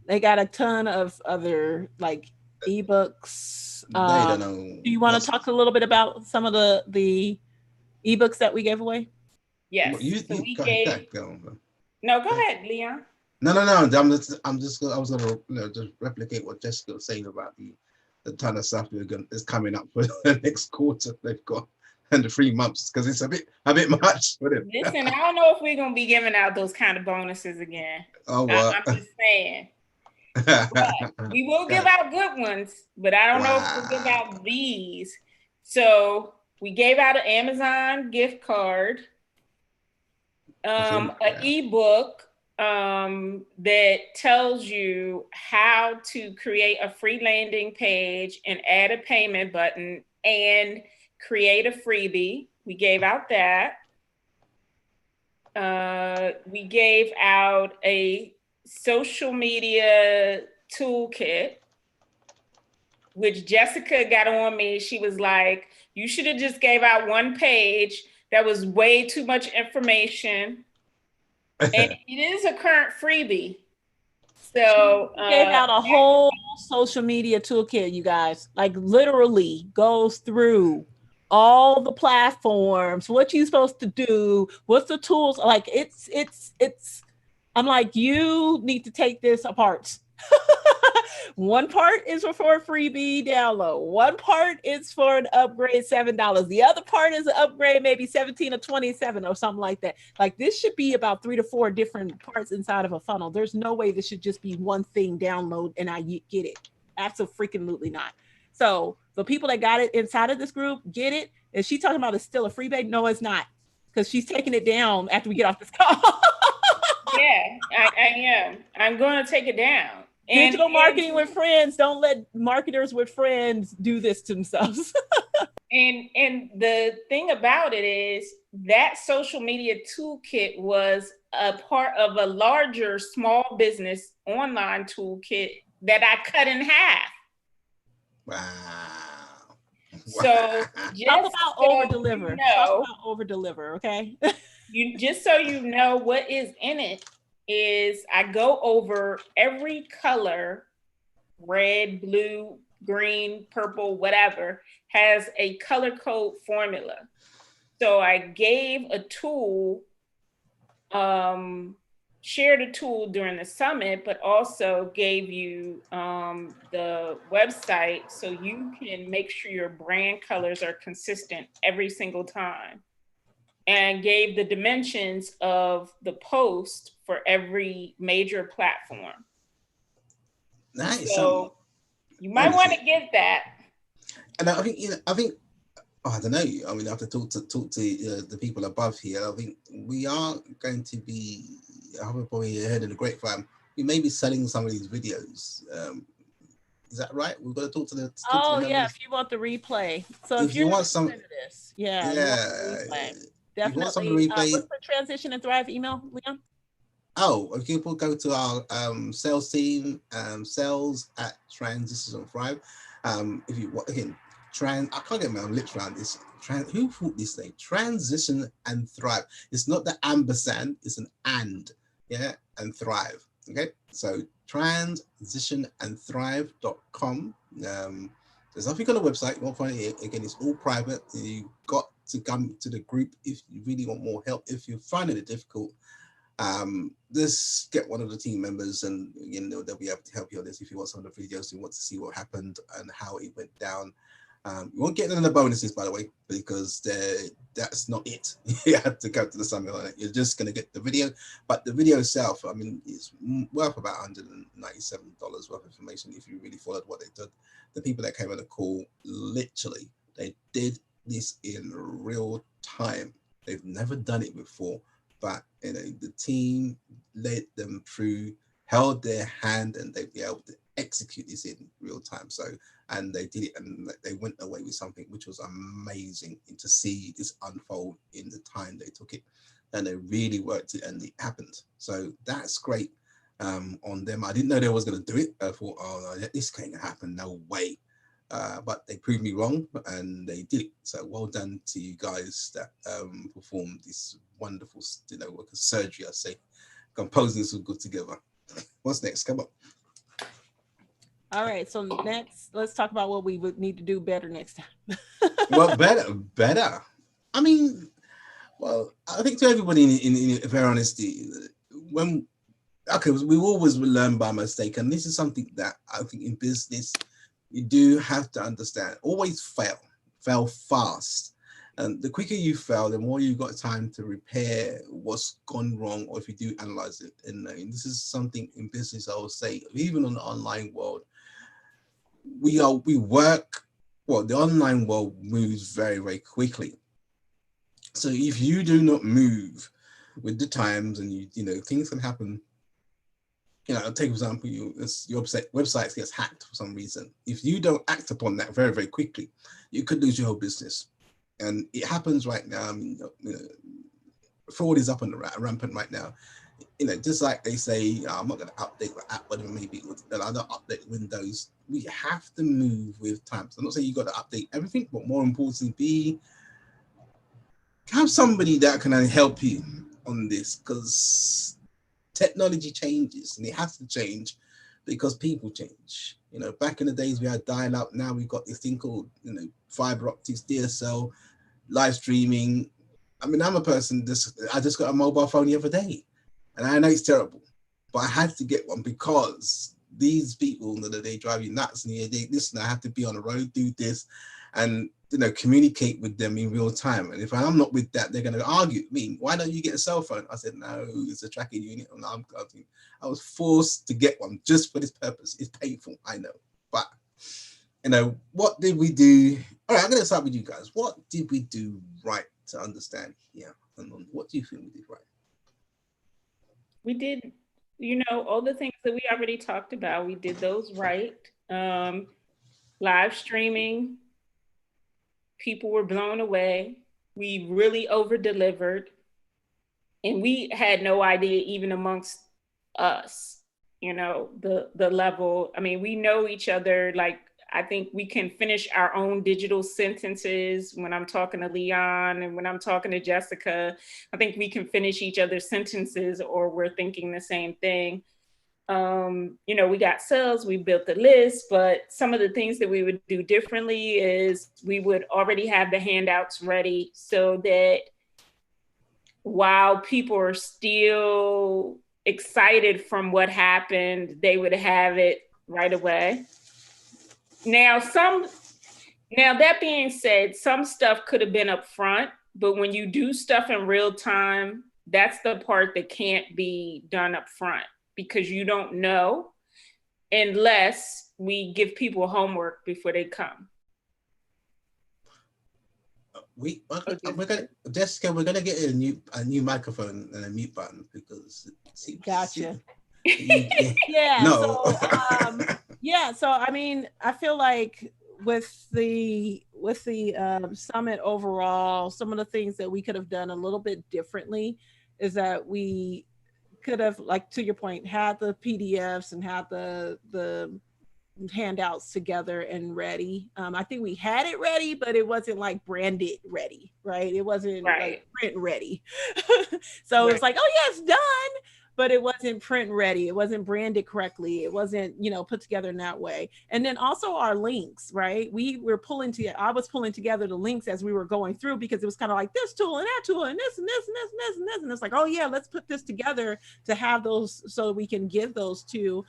They got a ton of other like ebooks. They don't know. Do you want to talk a little bit about some of the ebooks that we gave away? Yes. Go ahead. No, go ahead, Leon. No. I was gonna just replicate what Jessica was saying about the ton of stuff is coming up for the next quarter they've got, and the 3 months, because it's a bit much for them. Listen, I don't know if we're gonna be giving out those kind of bonuses again. Oh, well. I'm just saying. But we will give out good ones, but I don't know if we'll give out these. So we gave out an Amazon gift card, an ebook that tells you how to create a free landing page and add a payment button and create a freebie. We gave out that. We gave out a social media toolkit, which Jessica got on me. She was like, you should have just gave out one page. That was way too much information. And it is a current freebie. So she gave out a whole social media toolkit, you guys, like literally goes through all the platforms, what you're supposed to do, what's the tools, like it's I'm like, you need to take this apart. One part is for a freebie download. One part is for an upgrade, $7. The other part is an upgrade, maybe 17 or 27 or something like that. Like this should be about 3 to 4 different parts inside of a funnel. There's no way this should just be one thing download and I get it. Absolutely not. So the people that got it inside of this group get it. Is she talking about it's still a freebie? No, it's not. Because she's taking it down after we get off this call. Yeah, I am. I'm going to take it down. Digital marketing with friends. Don't let marketers with friends do this to themselves. and the thing about it is that social media toolkit was a part of a larger small business online toolkit that I cut in half. Wow. So talk about over-deliver. Talk about over-deliver, okay? Just so you know what is in it is I go over every color, red, blue, green, purple, whatever, has a color code formula. So I gave a tool, shared a tool during the summit, but also gave you the website so you can make sure your brand colors are consistent every single time. And gave the dimensions of the post for every major platform. Nice. So you might want to get that. And I think, I don't know. I mean, I have to talk to the people above here. I think we are going to be, I have probably heard in the grapevine, we may be selling some of these videos. Is that right? We've got to talk to the. If you want the replay. So if you want some of this, definitely. What's the Transition and Thrive email, Leon? Oh, if people go to our sales team, sales at Transition and Thrive. If you again, I can't get my lips around this. Who thought this thing? Transition and Thrive. It's not the ampersand. It's an and. Yeah, and thrive. Okay, so transitionandthrive.com. There's nothing on the website. You won't find it. Again, it's all private. You got to come to the group if you really want more help. If you're finding it difficult, just get one of the team members, and they'll be able to help you on this. If you want some of the videos, you want to see what happened and how it went down. You won't get none of the bonuses, by the way, because that's not it. You have to go to the summit on it. You're just going to get the video, but the video itself, I mean, it's worth about $197 worth of information if you really followed what they did. The people that came on the call, literally, they did this in real time. They've never done it before, but the team led them through, held their hand, and they'd be able to execute this in real time. And they did it, and they went away with something which was amazing, and to see this unfold in the time they took it, and they really worked it, and it happened. So that's great on them. I didn't know they was going to do it. I thought, oh no, this can't happen, no way. But they proved me wrong, and they did it. So well done to you guys that performed this wonderful, work of surgery, I say. Composing this was good together. What's next? Come on. All right, so next, let's talk about what we would need to do better next time. Well, better. I mean, well, I think to everybody in fair honesty, we always learn by mistake, and this is something that I think in business you do have to understand. Always fail fast, and the quicker you fail, the more you've got time to repair what's gone wrong, or if you do analyze it. And this is something in business I will say, even on the online world. We work well, the online world moves very, very quickly. So if you do not move with the times, and you know, things can happen. You know, take for example, your website gets hacked for some reason. If you don't act upon that very, very quickly, you could lose your whole business. And it happens right now. I mean, you know, fraud is up on the rampant right now. You know, just like they say, I'm not going to update the app, whatever maybe, and I don't update Windows. We have to move with times. I'm not saying you got to update everything, but more importantly, have somebody that can help you on this, because technology changes and it has to change because people change. You know, back in the days we had dial-up. Now we've got this thing called, you know, fiber optics, DSL, live streaming. I mean, I'm a person, I just got a mobile phone the other day, and I know it's terrible, but I had to get one because these people, they drive you nuts, and they listen, I have to be on the road, do this, and, you know, communicate with them in real time. And if I'm not with that, they're going to argue with me. Why don't you get a cell phone? I said, no, it's a tracking unit. And I was forced to get one just for this purpose. It's painful, I know. But, you know, what did we do? All right, I'm going to start with you guys. What did we do right to understand here? And what do you think we did right? We did, you know, all the things that we already talked about. We did those right. Live streaming, people were blown away. We really over delivered, and we had no idea, even amongst us, you know, the level. I mean, we know each other. Like, I think we can finish our own digital sentences. When I'm talking to Leon and when I'm talking to Jessica, I think we can finish each other's sentences, or we're thinking the same thing. You know, we got sales, we built the list, but some of the things that we would do differently is we would already have the handouts ready, so that while people are still excited from what happened, they would have it right away. Now that being said, some stuff could have been up front, but when you do stuff in real time, that's the part that can't be done up front, because you don't know unless we give people homework before they come. Jessica, we're gonna get a new microphone and a mute button, because gotcha. Yeah. No. So I mean, I feel like with the summit overall, some of the things that we could have done a little bit differently is that we could have, like, to your point, had the PDFs and had the handouts together and ready. I think we had it ready, but it wasn't like branded ready, right? It wasn't like print ready. So it's like, oh yeah, it's done, but it wasn't print ready. It wasn't branded correctly. It wasn't, you know, put together in that way. And then also our links, right? I was pulling together the links as we were going through, because it was kind of like this tool and that tool and this and this and this and this and this. And it's like, oh yeah, let's put this together to have those so we can give those to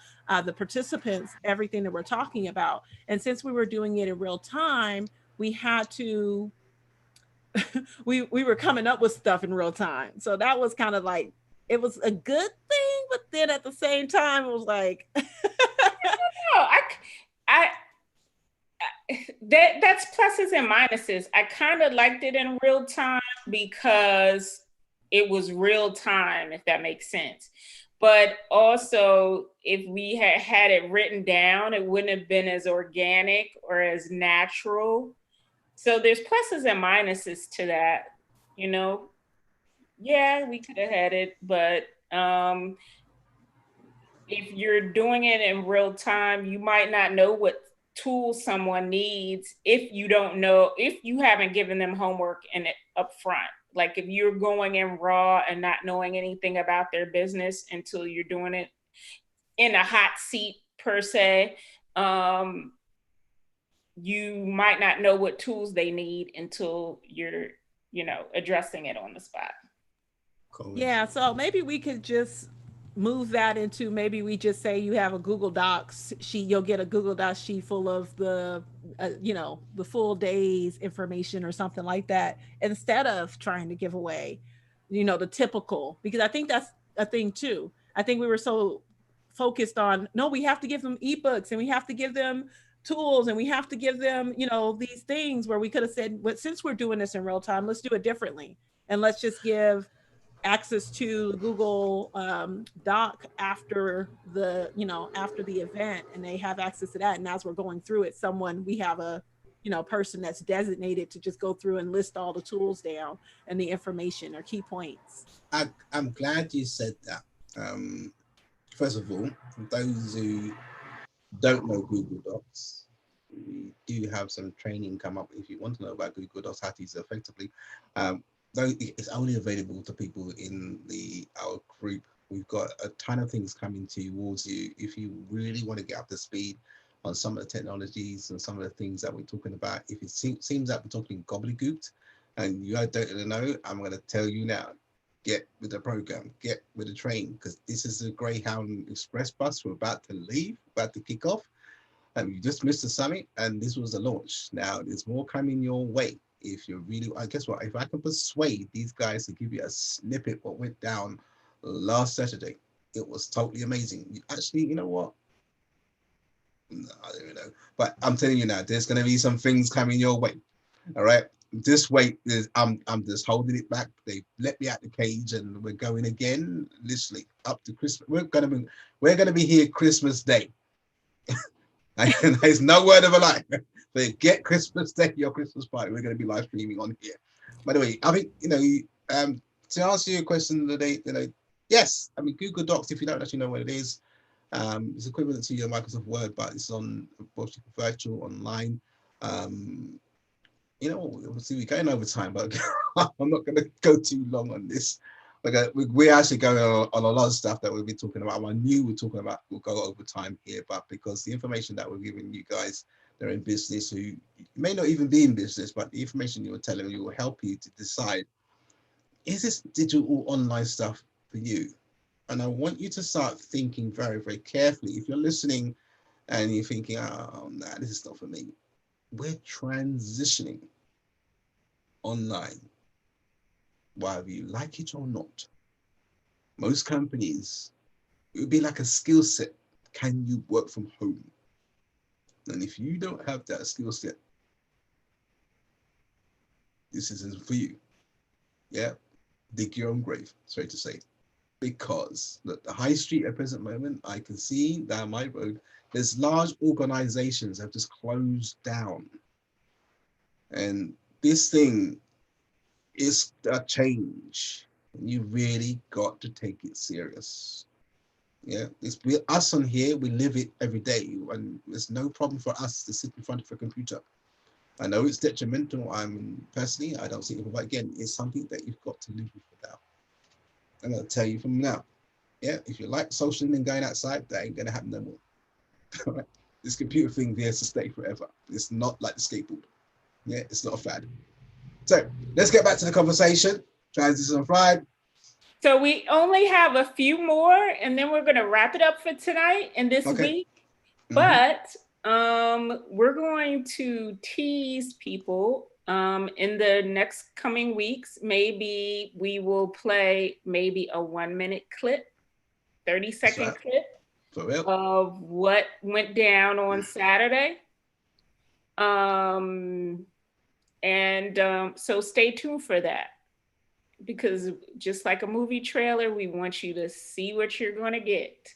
the participants, everything that we're talking about. And since we were doing it in real time, we had to, we were coming up with stuff in real time. So that was kind of like, it was a good thing, but then at the same time, it was like, that's pluses and minuses. I kind of liked it in real time because it was real time, if that makes sense. But also, if we had it written down, it wouldn't have been as organic or as natural. So there's pluses and minuses to that, you know. Yeah, we could have had it, but if you're doing it in real time, you might not know what tools someone needs if you haven't given them homework in it up front. Like if you're going in raw and not knowing anything about their business until you're doing it in a hot seat per se, you might not know what tools they need until you're, you know, addressing it on the spot. Cool. Yeah, so maybe we could just move that into, maybe we just say you have a Google Docs sheet, you'll get a Google Docs sheet full of the, you know, the full day's information or something like that, instead of trying to give away, you know, the typical, because I think that's a thing too. I think we were so focused on, no, we have to give them ebooks and we have to give them tools, and we have to give them, you know, these things where we could have said, but since we're doing this in real time, let's do it differently. And let's just give access to Google Doc after the, you know, after the event, and they have access to that. And as we're going through it, we have a, you know, person that's designated to just go through and list all the tools down and the information or key points. I'm glad you said that. First of all, for those who don't know Google Docs, we do have some training come up if you want to know about Google Docs, how to use it effectively. Though it's only available to people in our group. We've got a ton of things coming towards you if you really want to get up to speed on some of the technologies and some of the things that we're talking about. If it seems like we're talking gobbledygook and you don't know, I'm going to tell you now, get with the program, get with the train, because this is a Greyhound Express bus. We're about to leave, about to kick off. And you just missed the summit, and this was the launch. Now there's more coming your way. If you're really, I guess what, if I can persuade these guys to give you a snippet what went down last Saturday, it was totally amazing. Actually, you know what? No, I don't even know. But I'm telling you now, there's going to be some things coming your way. All right. Just wait. I'm just holding it back. They let me out the cage, and we're going again. Literally up to Christmas. We're gonna be here Christmas Day. There's no word of a lie. So get Christmas Day, your Christmas party. We're going to be live streaming on here. By the way, I think, you know, to answer your question today, you know, yes, I mean, Google Docs, if you don't actually know what it is, it's equivalent to your Microsoft Word, but it's on both virtual, online. You know, obviously we're going over time, but I'm not going to go too long on this. Like we're actually going on a lot of stuff that we'll be talking about. I knew we're talking about, we'll go over time here, but because the information that we're giving you guys, they're in business, who may not even be in business, but the information you're telling you will help you to decide, is this digital online stuff for you? And I want you to start thinking very, very carefully. If you're listening and you're thinking, oh, nah, this is not for me. We're transitioning online, whether you like it or not. Most companies, it would be like a skill set. Can you work from home? And if you don't have that skill set, this isn't for you. Yeah, dig your own grave, sorry to say. Because look, the high street at present moment, I can see down my road, there's large organizations that have just closed down. And this thing is a change. You really got to take it serious. Yeah, it's us on here, we live it every day, and there's no problem for us to sit in front of a computer. I know it's detrimental. Personally, I don't see it, but again, it's something that you've got to live with without. I'm going to tell you from now. Yeah, if you like socialing and going outside, that ain't going to happen no more. All right? This computer thing there to stay forever. It's not like the skateboard. Yeah, it's not a fad. So let's get back to the conversation. Transition Friday. So we only have a few more, and then we're going to wrap it up for tonight and this week. But we're going to tease people in the next coming weeks. Maybe we will play maybe a 1-minute clip, 30-second clip of what went down on Saturday. So stay tuned for that. Because just like a movie trailer, we want you to see what you're going to get.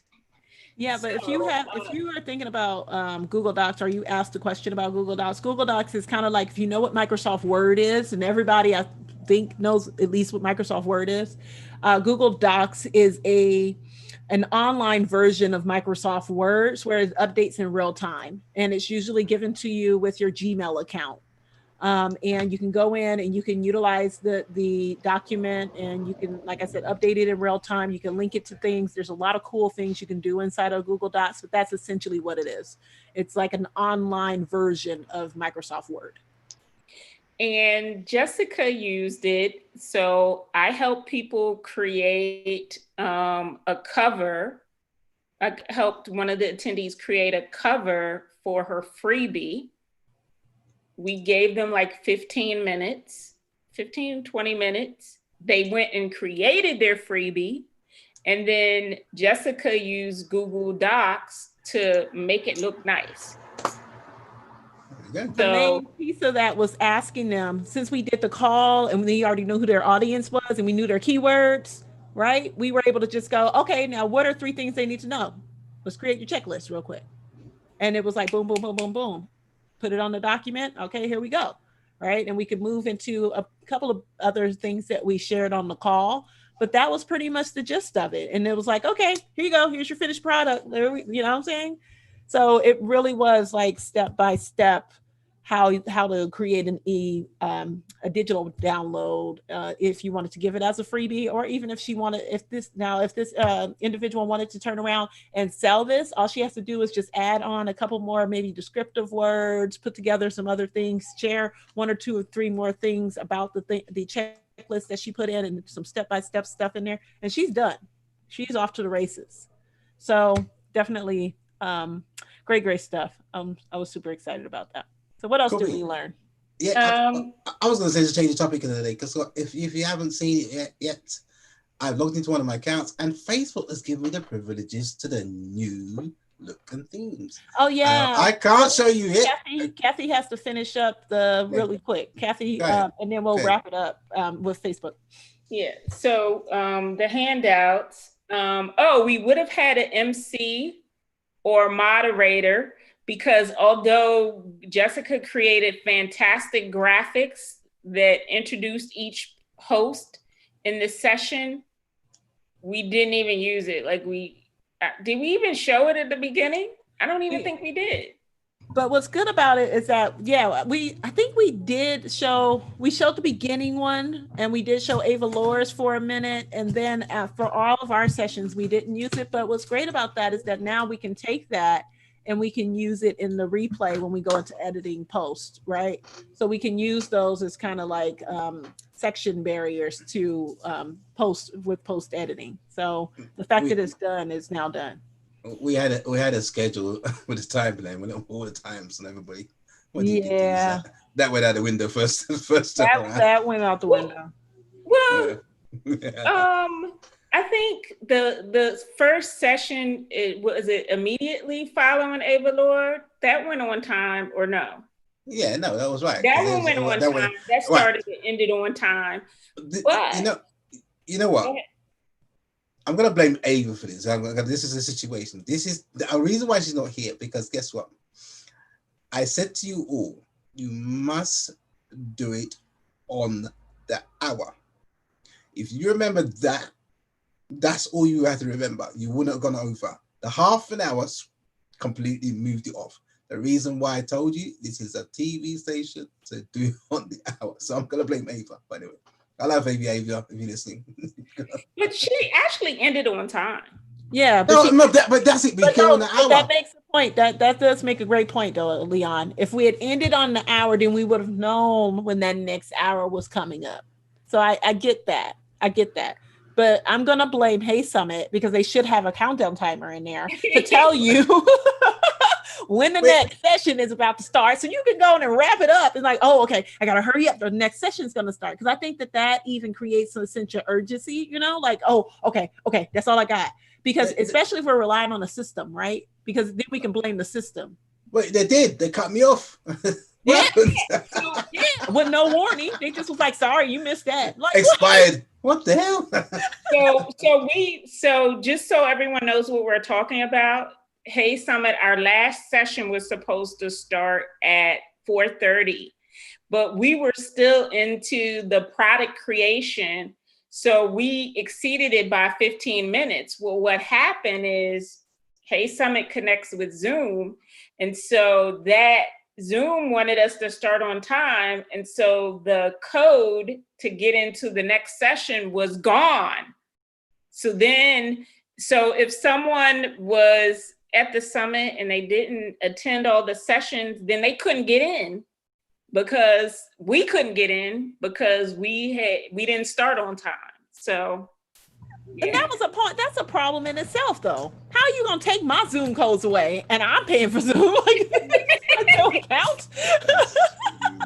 Yeah, but if you are thinking about Google Docs, or you asked a question about Google Docs is kind of like, if you know what Microsoft Word is, and everybody I think knows at least what Microsoft Word is, Google Docs is an online version of Microsoft Word where it updates in real time, and it's usually given to you with your Gmail account. And you can go in and you can utilize the document, and you can, like I said, update it in real time. You can link it to things. There's a lot of cool things you can do inside of Google Docs, but that's essentially what it is. It's like an online version of Microsoft Word. And Jessica used it. So I help people create a cover. I helped one of the attendees create a cover for her freebie. We gave them like 15 minutes, 15, 20 minutes. They went and created their freebie. And then Jessica used Google Docs to make it look nice. Good. The So main piece of that was asking them, since we did the call and we already knew who their audience was and we knew their keywords, right? We were able to just go, okay, now what are 3 things they need to know? Let's create your checklist real quick. And it was like boom, boom, boom, boom, boom. Put it on the document. Okay, here we go. Right. And we could move into a couple of other things that we shared on the call. But that was pretty much the gist of it. And it was like, okay, here you go. Here's your finished product. You know what I'm saying? So it really was like step by step how to create a digital download if you wanted to give it as a freebie, or even if this individual wanted to turn around and sell this, all she has to do is just add on a couple more maybe descriptive words, put together some other things, share 1 or 2 or 3 more things about the checklist that she put in, and some step-by-step stuff in there, and she's done. She's off to the races. So definitely great stuff. I was super excited about that. So what else Cool. did we learn? Yeah, I was going to say to change the topic of the day, because if you haven't seen it yet, I've logged into one of my accounts and Facebook has given me the privileges to the new look and themes. Oh yeah, I can't show you it. Kathy has to finish up the really quick. Kathy, and then we'll wrap it up with Facebook. yeah, so the handouts. We would have had an MC or moderator, because although Jessica created fantastic graphics that introduced each host in the session, we didn't even use it. Like did we even show it at the beginning? I don't even think we did. But what's good about it is that, I think we showed the beginning one, and we did show Ava Loris for a minute. And then for all of our sessions, we didn't use it. But what's great about that is that now we can take that and we can use it in the replay when we go into editing post, right? So we can use those as kind of like section barriers to post editing. So the fact that it's done is now done. We had a schedule with the time plan, with all the times and everybody. That went out the window first time. That went out the window. Well, I think the first session, was it immediately following Ava Lord? That went on time, or no? Yeah, no, that was right. That one went on time. That started and ended on time. But you know what? I'm gonna blame Ava for this. This is a situation. This is the reason why she's not here, because guess what? I said to you all, you must do it on the hour. If you remember that, that's all you have to remember. You wouldn't have gone over. The half an hour completely moved it off. The reason why I told you, this is a TV station, to do it on the hour. So I'm gonna blame Ava, by the way. I love Ava if you're listening. But she actually ended on time. Yeah, but that's it. On the hour. That makes a point. That does make a great point, though, Leon. If we had ended on the hour, then we would have known when that next hour was coming up. So I get that. But I'm gonna blame Hey Summit, because they should have a countdown timer in there to tell you when the next session is about to start, so you can go in and wrap it up. And like, oh, okay, I gotta hurry up. The next session is gonna start, because I think that even creates a sense of urgency. Like, oh, okay, that's all I got. Because especially if we're relying on the system, right? Because then we can blame the system. Wait, they did. They cut me off. Yeah. With no warning. They just was like, sorry, you missed that. Like, expired. What the hell? So just so everyone knows what we're talking about, Hey Summit, our last session was supposed to start at 4:30, but we were still into the product creation. So we exceeded it by 15 minutes. Well, what happened is Hey Summit connects with Zoom. And so that Zoom wanted us to start on time. And so the code to get into the next session was gone. So if someone was at the summit and they didn't attend all the sessions, then they couldn't get in, because we couldn't get in because we didn't start on time. So yeah. And that was a point. That's a problem in itself, though. How are you gonna take my Zoom codes away and I'm paying for Zoom? Like, that don't count.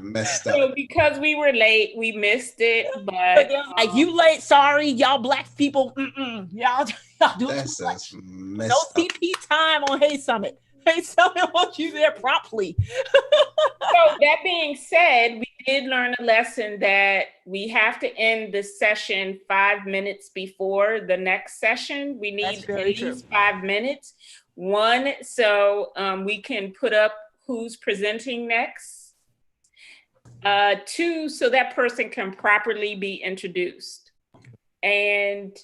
Messed up. So because we were late, we missed it. But like, you late? Sorry, y'all black people. Y'all do That's too much. messed No up. TP time on Hey Summit. Hey, someone wants you there promptly. So that being said, we did learn a lesson that we have to end the session 5 minutes before the next session. We That's need very at true. least 5 minutes. One, so we can put up who's presenting next. Two, so that person can properly be introduced. And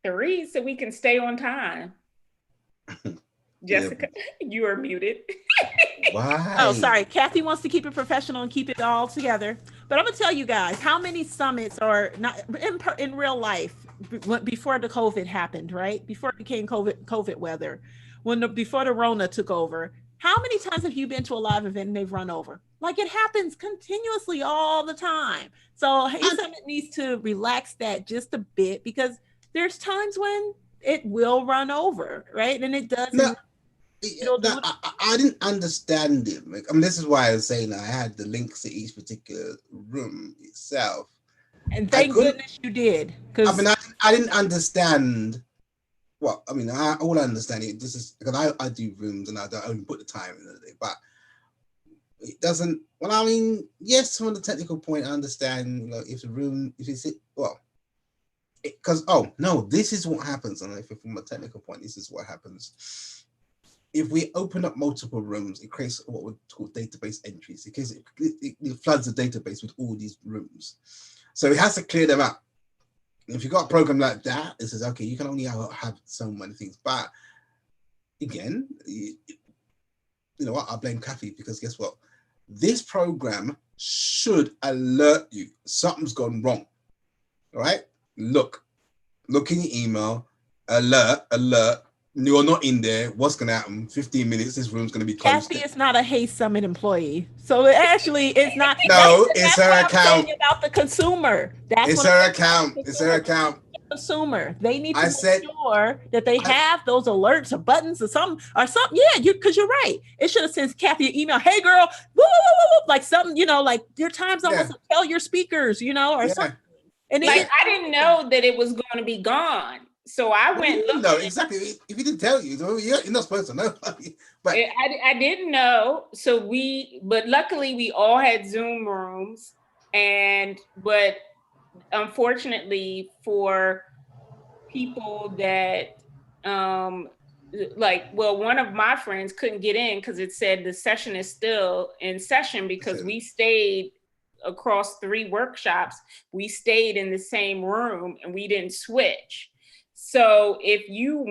three, so we can stay on time. Jessica, you are muted. Why? Oh, sorry. Kathy wants to keep it professional and keep it all together. But I'm gonna tell you guys how many summits are not in real life before the COVID happened, right? Before it became COVID weather, before the Rona took over. How many times have you been to a live event and they've run over? Like, it happens continuously all the time. So Hey Summit needs to relax that just a bit, because there's times when it will run over, right? And it does. No, I didn't understand it. Like, I mean, this is why I was saying I had the links to each particular room itself. And thank goodness you did. I mean, I didn't understand. Well, I mean, all I understand it. This is because I do rooms and I don't only put the time in the day, but it doesn't. Well, I mean, yes, from the technical point, I understand. You know, if the room, if it's well, because this is what happens. And if from a technical point, this is what happens. If we open up multiple rooms, it creates what we call database entries, because it floods the database with all these rooms. So it has to clear them out. If you've got a program like that, it says, okay, you can only have so many things. But again, you know what? I blame Kathy, because guess what? This program should alert you. Something's gone wrong. All right? Look in your email, alert. You're not in there. What's going to happen? 15 minutes, this room's going to be closed. Kathy is not a Hey Summit employee. So it actually is not. No, it's her account. About the consumer. It's her account. It's her account. Consumer. They need to make sure that they have those alerts or buttons or something. Yeah, because you're right. It should have sent Kathy an email. Hey, girl, woo, woo, woo, woo, like something, you know, like your time's almost to tell your speakers, you know, or something. And like, I didn't know that it was going to be gone. So I went. No, exactly. If he didn't tell you, you're not supposed to know. But I didn't know. So but luckily we all had Zoom rooms, but unfortunately for people that one of my friends couldn't get in because it said the session is still in session, because we stayed across 3 workshops. We stayed in the same room and we didn't switch. So if you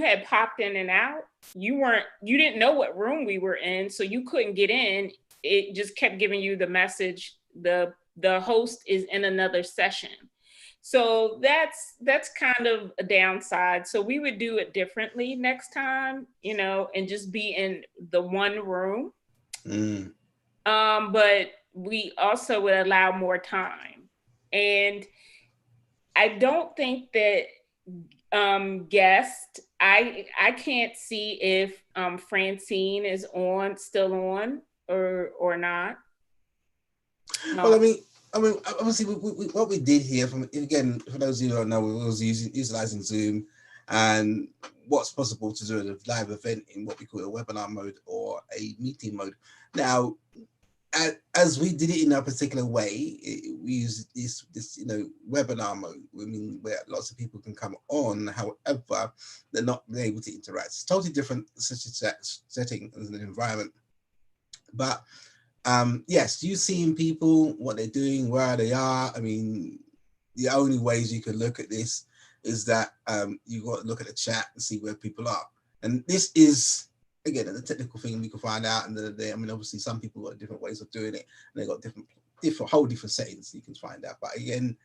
had popped in and out, you didn't know what room we were in, so you couldn't get in. It just kept giving you the message, the host is in another session. So that's kind of a downside. So we would do it differently next time, you know, and just be in the one room. But we also would allow more time. And I don't think that guest, I can't see if Francine is still on or not. Well, I mean, obviously, what we did here, again, for those of you who don't know, we was utilizing Zoom, and what's possible to do at a live event in what we call a webinar mode or a meeting mode. Now, as we did it in a particular way, we use this webinar mode. I mean, where lots of people can come on. However, they're not able to interact. It's totally different setting and environment. But yes, you seeing people, what they're doing, where they are. I mean, the only ways you can look at this is that you got to look at the chat and see where people are. And this is, again, the technical thing we can find out. And I mean, obviously, some people got different ways of doing it, and they got different whole different settings you can find out. But again,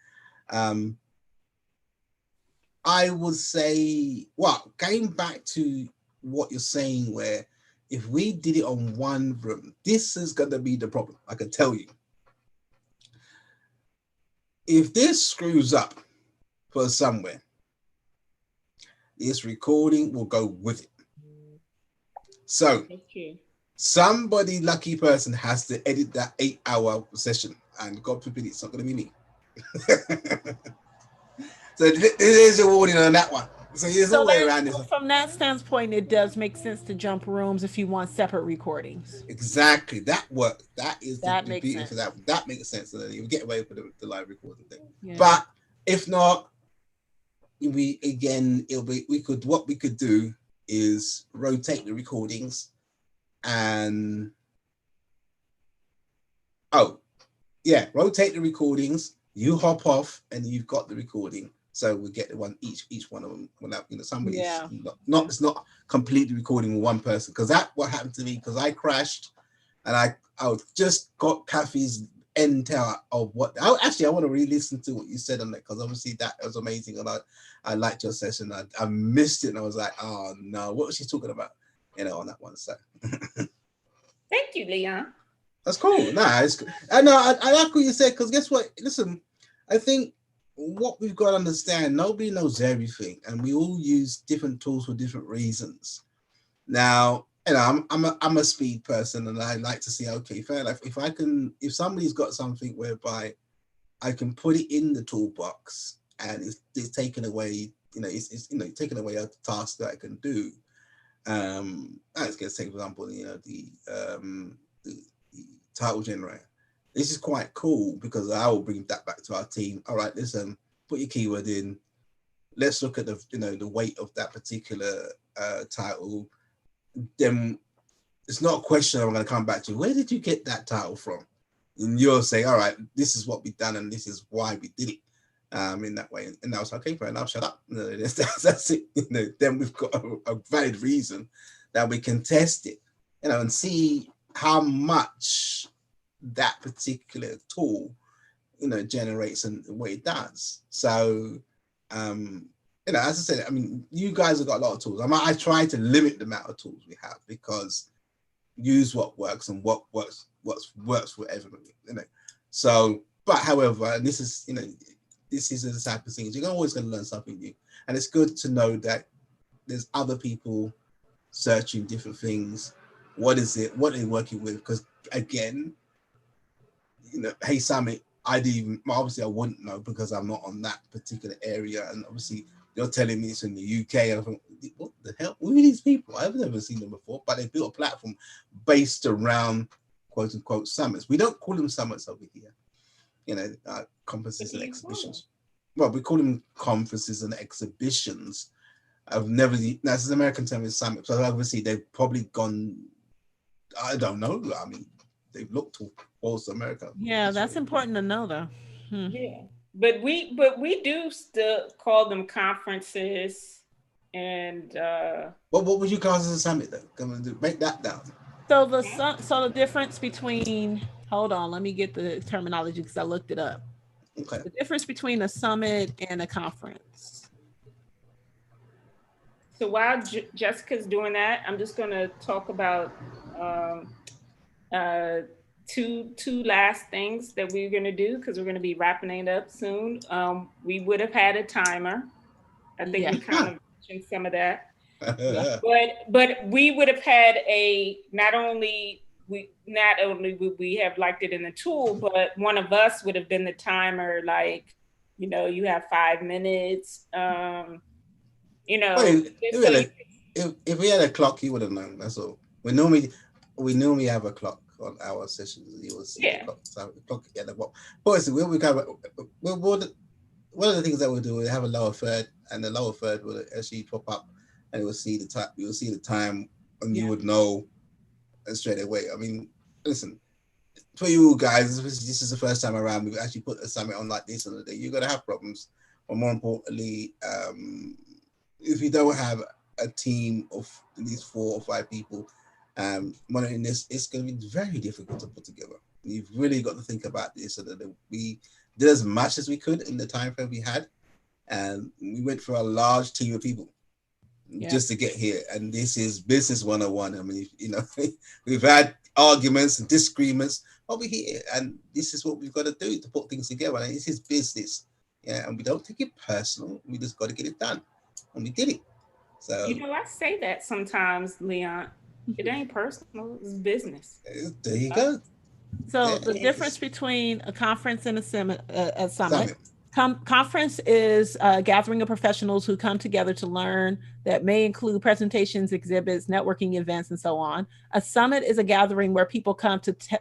I would say, well, going back to what you're saying, where if we did it on one room, this is going to be the problem. I can tell you. If this screws up for somewhere, this recording will go with it. So somebody, lucky person, has to edit that 8-hour session, and God forbid it's not going to be me. So there's a warning on that one. So there's So no way then, around this. from that standpoint, it does make sense to jump rooms if you want separate recordings. Exactly. That works. That is That the makes beauty for sense. that. That makes sense. So then you get away with the live recording thing. Yeah. But if not, what we could do is rotate the recordings and rotate the recordings. You hop off and you've got the recording. So we get the one each one of them without somebody's Yeah. not it's not completely recording with one person, because that what happened to me, because I crashed and I just got Kathy's intel of what I want to re-listen to what you said on that, because obviously that was amazing and I liked your session. I missed it and I was like, oh no, what was she talking about? On that one. So thank you, Leon. that's cool. Nice. I know. I like what you said, because guess what? Listen, I think what we've got to understand, nobody knows everything, and we all use different tools for different reasons. Now, I'm a speed person, and I like to see, okay, fair enough. If somebody's got something whereby I can put it in the toolbox and it's taken away, it's taken away a task that I can do. Let's take for example, the title generator. This is quite cool because I will bring that back to our team. All right, listen, put your keyword in. Let's look at the weight of that particular title. Then it's not a question I'm going to come back to. Where did you get that title from? And you'll say, all right, this is what we've done and this is why we did it in that way. And I was like, okay, fair enough, shut up. That's it. Then we've got a valid reason that we can test it, and see how much that particular tool, generates and what it does. So, as I said, I mean, you guys have got a lot of tools. I try to limit the amount of tools we have, because use what works and what works for everybody. So, but however, and this is the type of things you're always going to learn something new, and it's good to know that there's other people searching different things. What is it? What are they working with? Because again, Hey Summit, obviously I wouldn't know because I'm not on that particular area, and obviously you're telling me it's in the UK, and I think, what the hell? Who are these people? I've never seen them before, but they built a platform based around quote unquote summits. We don't call them summits over here, conferences and exhibitions. Well, we call them conferences and exhibitions. That's an American term, is summit. So obviously they've probably gone, I don't know. I mean, they've looked towards America. Yeah, that's important to know, though. Yeah, but we do still call them conferences. And what would you class as a summit though? Come on, break that down. So the difference between, hold on, let me get the terminology because I looked it up. Okay. The difference between a summit and a conference. So while Jessica's doing that, I'm just going to talk about two last things that we're going to do, because we're going to be wrapping it up soon. We would have had a timer. I think we kind of mentioned some of that. But we would have had not only would we have liked it in the tool, but one of us would have been the timer, like, you have 5 minutes. If we had a clock, you would have known. That's all. We normally have a clock on our sessions. You will see the clock. So the clock at the bottom. But one of the things that we'll do, we'll have a lower third, and the lower third will actually pop up, and it will see the time. You'll see the time, and you would know straight away. I mean, listen, for you guys, this is the first time around we've actually put a summit on like this on the day. You're gonna have problems, but more importantly, if you don't have a team of at least 4 or 5 people monitoring this, it's going to be very difficult to put together. You've really got to think about this, so that we did as much as we could in the time frame we had, and we went for a large team of people just to get here. And this is business 101. I mean, we've had arguments and disagreements, but we're here, and this is what we've got to do to put things together. And this is business, and we don't take it personal. We just got to get it done, and we did it. So I say that sometimes, Leon. It ain't personal; it's business. There you go. So the difference between a conference and a summit. Conference is a gathering of professionals who come together to learn that may include presentations, exhibits, networking events, and so on. A summit is a gathering where people come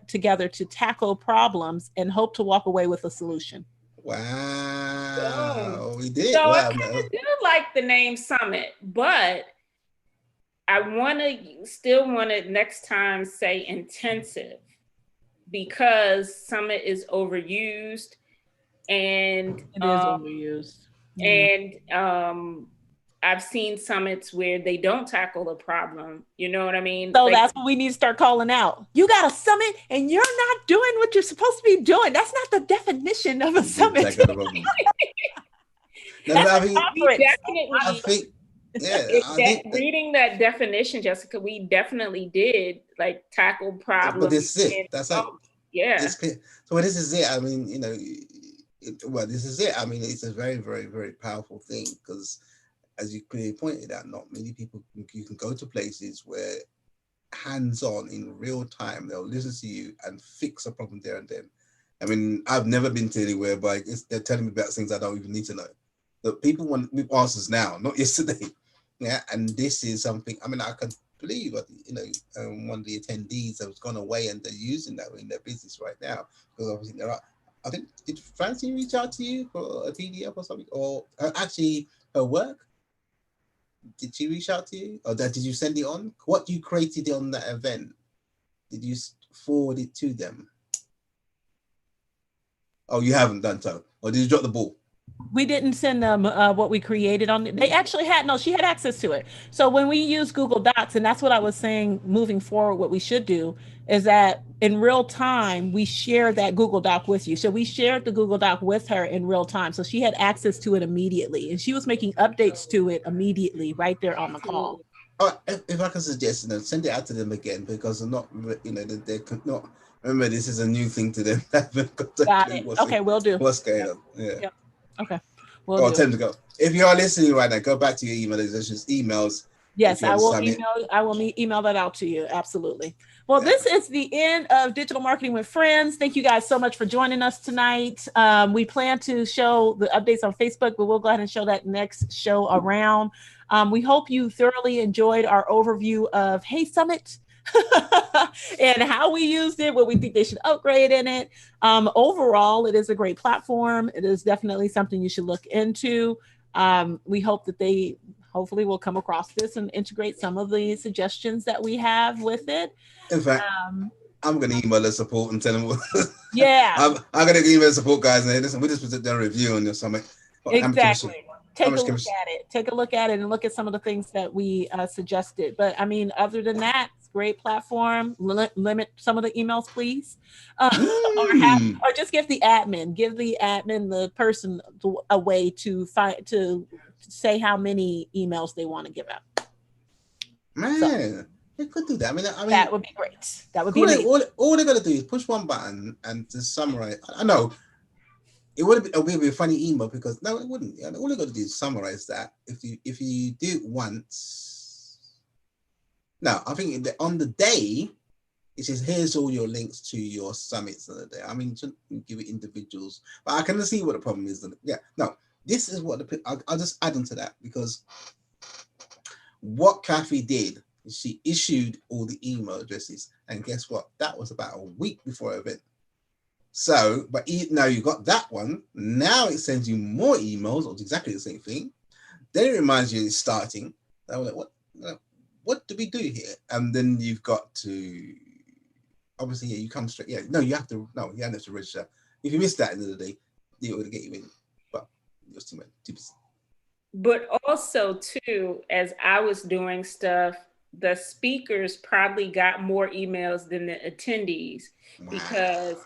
together to tackle problems and hope to walk away with a solution. Wow, we did. So Wow, I kind of do like the name Summit, but I still want to next time say intensive, because Summit is overused. And it is overused. And I've seen summits where they don't tackle the problem. You know what I mean? So that's what we need to start calling out. You got a summit and you're not doing what you're supposed to be doing. That's not the definition of a summit. I think reading that definition, Jessica, we definitely did like tackle problems. But this is it. That's like, yeah. So this is it. I mean, you know, this is it. I mean, it's a very, very, very powerful thing because, as you clearly pointed out, not many people, you can go to places where hands-on in real time, they'll listen to you and fix a problem there and then. I mean, I've never been to anywhere, but they're telling me about things I don't even need to know. But people want answers now, not yesterday. Yeah, and this is something, I mean, I can believe, you know, one of the attendees has gone away and they're using that in their business right now, because obviously there are, I think, did Francine reach out to you for a PDF or something? Or actually her work? Did she reach out to you? Or did you send it on? What you created on that event, did you forward it to them? Oh, you haven't done so. Or did you drop the ball? We didn't send them what we created on. They actually she had access to it. So when we use Google Docs, and that's what I was saying, moving forward, what we should do is that in real time, we share that Google Doc with you. So we shared the Google Doc with her in real time. So she had access to it immediately, and she was making updates to it immediately right there on the call. If I can suggest, send it out to them again, because they're not, they could not, remember, this is a new thing to them. Got it. Okay, we'll do. What's going on? Yeah. Yep. Okay. Time to go. If you are listening right now, go back to your email. There's just emails. Yes, I will email that out to you. Absolutely. Well, This is the end of Digital Marketing with Friends. Thank you guys so much for joining us tonight. We plan to show the updates on Facebook, but we'll go ahead and show that next show around. We hope you thoroughly enjoyed our overview of Hey Summit and how we used it, what we think they should upgrade in it. Overall, it is a great platform. It is definitely something you should look into. We hope that they hopefully will come across this and integrate some of the suggestions that we have with it. In fact, I'm going to email the support and tell them. Yeah. I'm going to email the support guys and listen, we just put a review on your summit. Exactly. Take a look at it and look at some of the things that we suggested. But I mean, other than that, it's a great platform. Limit some of the emails, please. Or just give the admin, the person a way to say how many emails they want to give out. Man, they could do that. I mean, that would be great. That would be amazing. All they're going to do is push one button and to summarize. I know. It would be a funny email, because no, it wouldn't. All you got to do is summarize that. If you do it once, no, I think on the day it says here's all your links to your summits of the day. I mean, give it individuals, but I can see what the problem is. This is what I'll just add on to that, because what Kathy did is she issued all the email addresses, and guess what? That was about a week before event. So, but now you got that one. Now it sends you more emails of exactly the same thing. Then it reminds you it's starting. I was like, what do we do here? And then you've got to, obviously, you come straight. You have to register. If you miss that at the end of the day, it would get you in. But it was too much. 2%. But also, too, as I was doing stuff, the speakers probably got more emails than the attendees. Wow. Because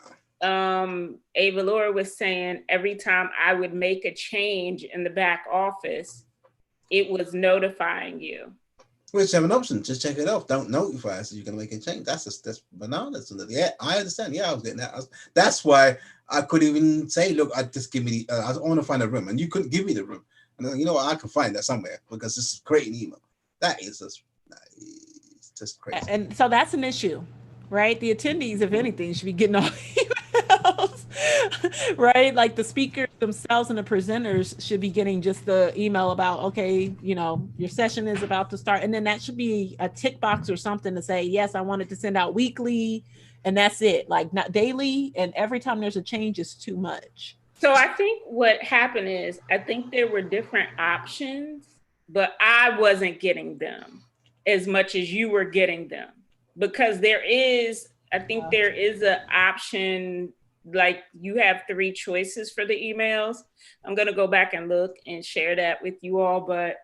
Ava Laura was saying every time I would make a change in the back office, it was notifying you. Which have an option, just check it off. Don't notify us so you're gonna make a change. That's bananas. Yeah, I understand. Yeah, I was getting that. That's why I couldn't even say, look, I just give me I want to find a room, and you couldn't give me the room. And then, you know what, I can find that somewhere, because this is creating email. That is just crazy. And so that's an issue, right? The attendees, if anything, should be getting all emails, right? Like the speakers themselves and the presenters should be getting just the email about, okay, your session is about to start. And then that should be a tick box or something to say, yes, I wanted to send out weekly. And that's it, like not daily. And every time there's a change, it's too much. So I think what happened is, I think there were different options, but I wasn't getting them as much as you were getting them, because there is an option, like you have 3 choices for the emails. I'm going to go back and look and share that with you all, but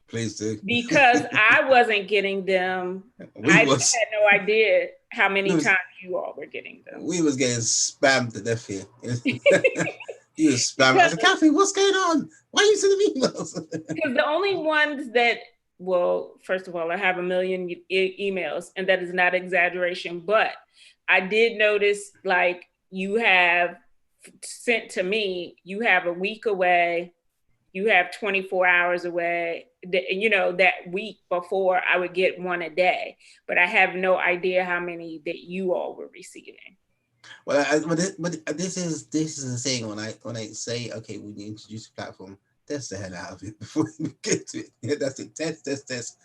please do. Because I wasn't getting them. I had no idea how many times you all were getting them. We was getting spammed to death here. You was spamming. I said, Kathy, what's going on? Why are you sending emails? Because the only ones that, well, first of all, I have 1 million emails, and that is not exaggeration, but I did notice, like, you have sent to me, you have a week away, you have 24 hours away, that week before I would get 1 a day, but I have no idea how many that you all were receiving. Well, but this is the thing, when I say, okay, we need to introduce a platform, test the hell out of it before we get to it. Yeah, that's it. Test.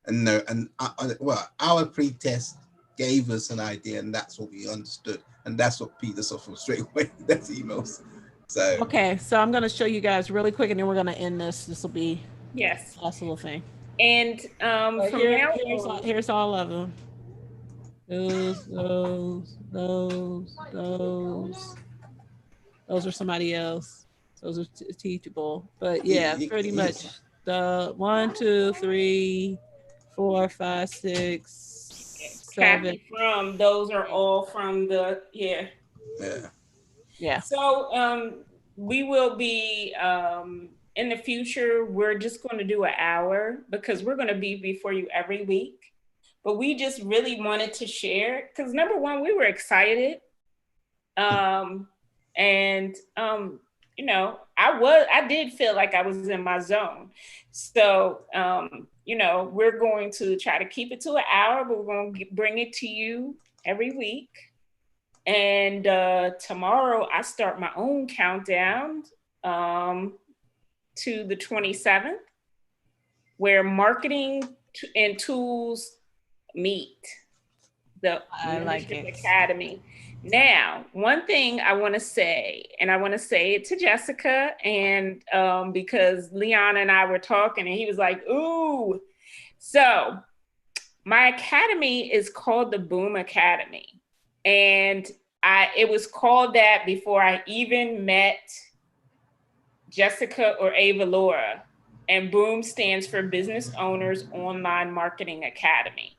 And no, and our pre-test gave us an idea, and that's what we understood, and that's what peed us off from straight away. That's emails. So okay, so I'm going to show you guys really quick, and then we're going to end this. This will be yes, last little thing. And here's all of them. Those are somebody else. Those are teachable, but yeah, pretty much the 1, 2, 3, 4, 5, 6, 7. From those are all from the yeah. So we will be in the future. We're just going to do an hour because we're going to be before you every week. But we just really wanted to share because, number one, we were excited. I did feel like I was in my zone. So, we're going to try to keep it to an hour, but we're going to bring it to you every week. And tomorrow I start my own countdown to the 27th, where marketing and tools meet, the Leadership Academy. Now, one thing I want to say, and I want to say it to Jessica, and because Leon and I were talking, and he was like, ooh. So my academy is called the Boom Academy. And it was called that before I even met Jessica or Ava Laura. And Boom stands for Business Owners Online Marketing Academy.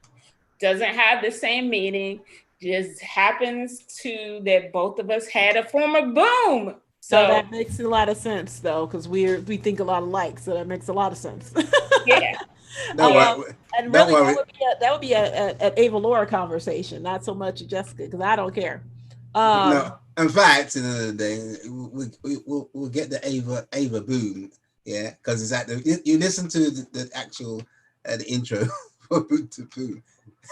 Doesn't have the same meaning, just happens to that both of us had a former Boom. So that makes a lot of sense, though, because we think a lot alike. So that makes a lot of sense. Yeah. And really, that would be an Ava Laura conversation, not so much Jessica, because I don't care. No, in fact, in the day, we'll get the Ava Boom, yeah, because it's at you listen to the actual the intro for Boom to Boom.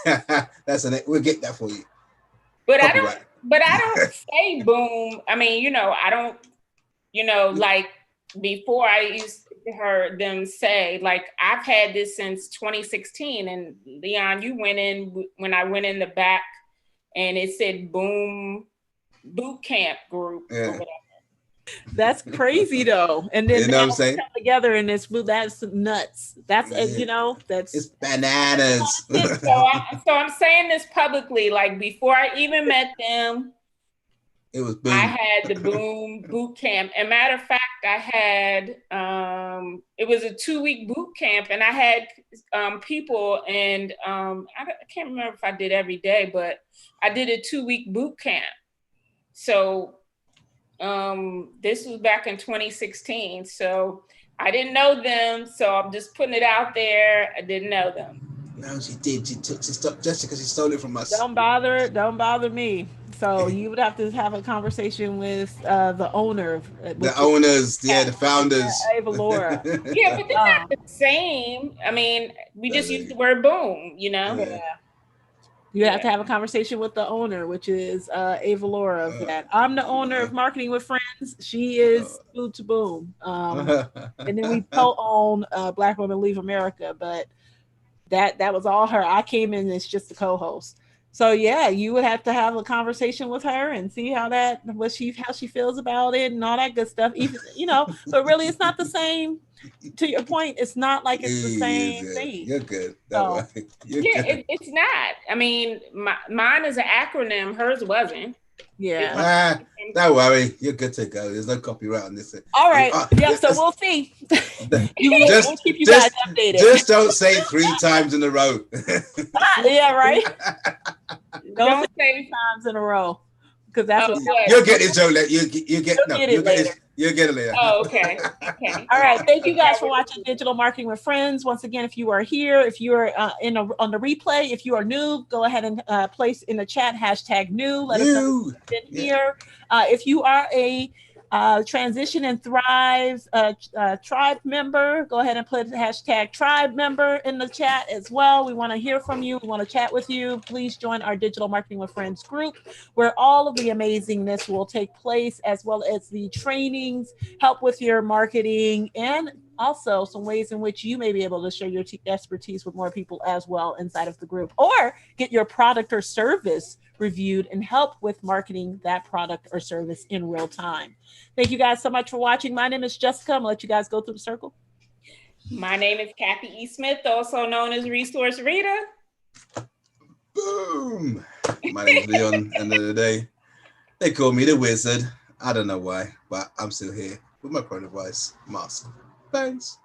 We'll get that for you. But I don't say boom. I mean, I don't, like before I used to hear them say, like, I've had this since 2016. And Leon, you went in when I went in the back and it said Boom Boot Camp Group or whatever. That's crazy though. And then what I'm saying? Come together and that's nuts. That's that's it's bananas. So I'm saying this publicly, like before I even met them, it was Boom. I had the Boom Boot Camp. And matter of fact, I had it was a 2-week boot camp, and I had people, and I can't remember if I did every day, but I did a 2-week boot camp. So this was back in 2016. So I didn't know them. So I'm just putting it out there. I didn't know them. No, she did. She stopped just because she stole it from us. Don't bother me. So you would have to have a conversation with the owner. The owners, the founders. Ava Laura. Yeah, but they're not the same. I mean, we just use the word boom, Yeah. You have to have a conversation with the owner, which is Ava Laura of that. I'm the owner of Marketing with Friends. She is Food to Boom. And then we co-own Black Women Leave America, but that was all her. I came in as just the co-host. So yeah, you would have to have a conversation with her and see how she feels about it and all that good stuff. Even but really it's not the same. To your point, it's not like it's the same thing. You're good. So, You're good. It's not. I mean, mine is an acronym. Hers wasn't. Yeah. Don't worry. You're good to go. There's no copyright on this. All right. So we'll see. We'll keep you guys updated. Just don't say 3 times in a row. Yeah, right. Don't say 3 times in a row. Because that's what you'll get it, Joe. You'll get it later. Oh, okay. All right. Thank you guys for watching Digital Marketing with Friends. Once again, if you are here, if you are on the replay, if you are new, go ahead and place in the chat #new. Let us know you've been here. If you are a Transition and Thrive tribe member, go ahead and put #tribe member in the chat as well. We want to hear from you. We want to chat with you. Please join our Digital Marketing with Friends group, where all of the amazingness will take place, as well as the trainings, help with your marketing, and also some ways in which you may be able to share your expertise with more people as well inside of the group, or get your product or service reviewed and help with marketing that product or service in real time. Thank you guys so much for watching. My name is Jessica. I'm gonna let you guys go through the circle. My name is Kathy E. Smith, also known as Resource Rita. Boom. My name is Leon. End of the day, they call me the Wizard. I don't know why, but I'm still here with my coronavirus mask. Thanks.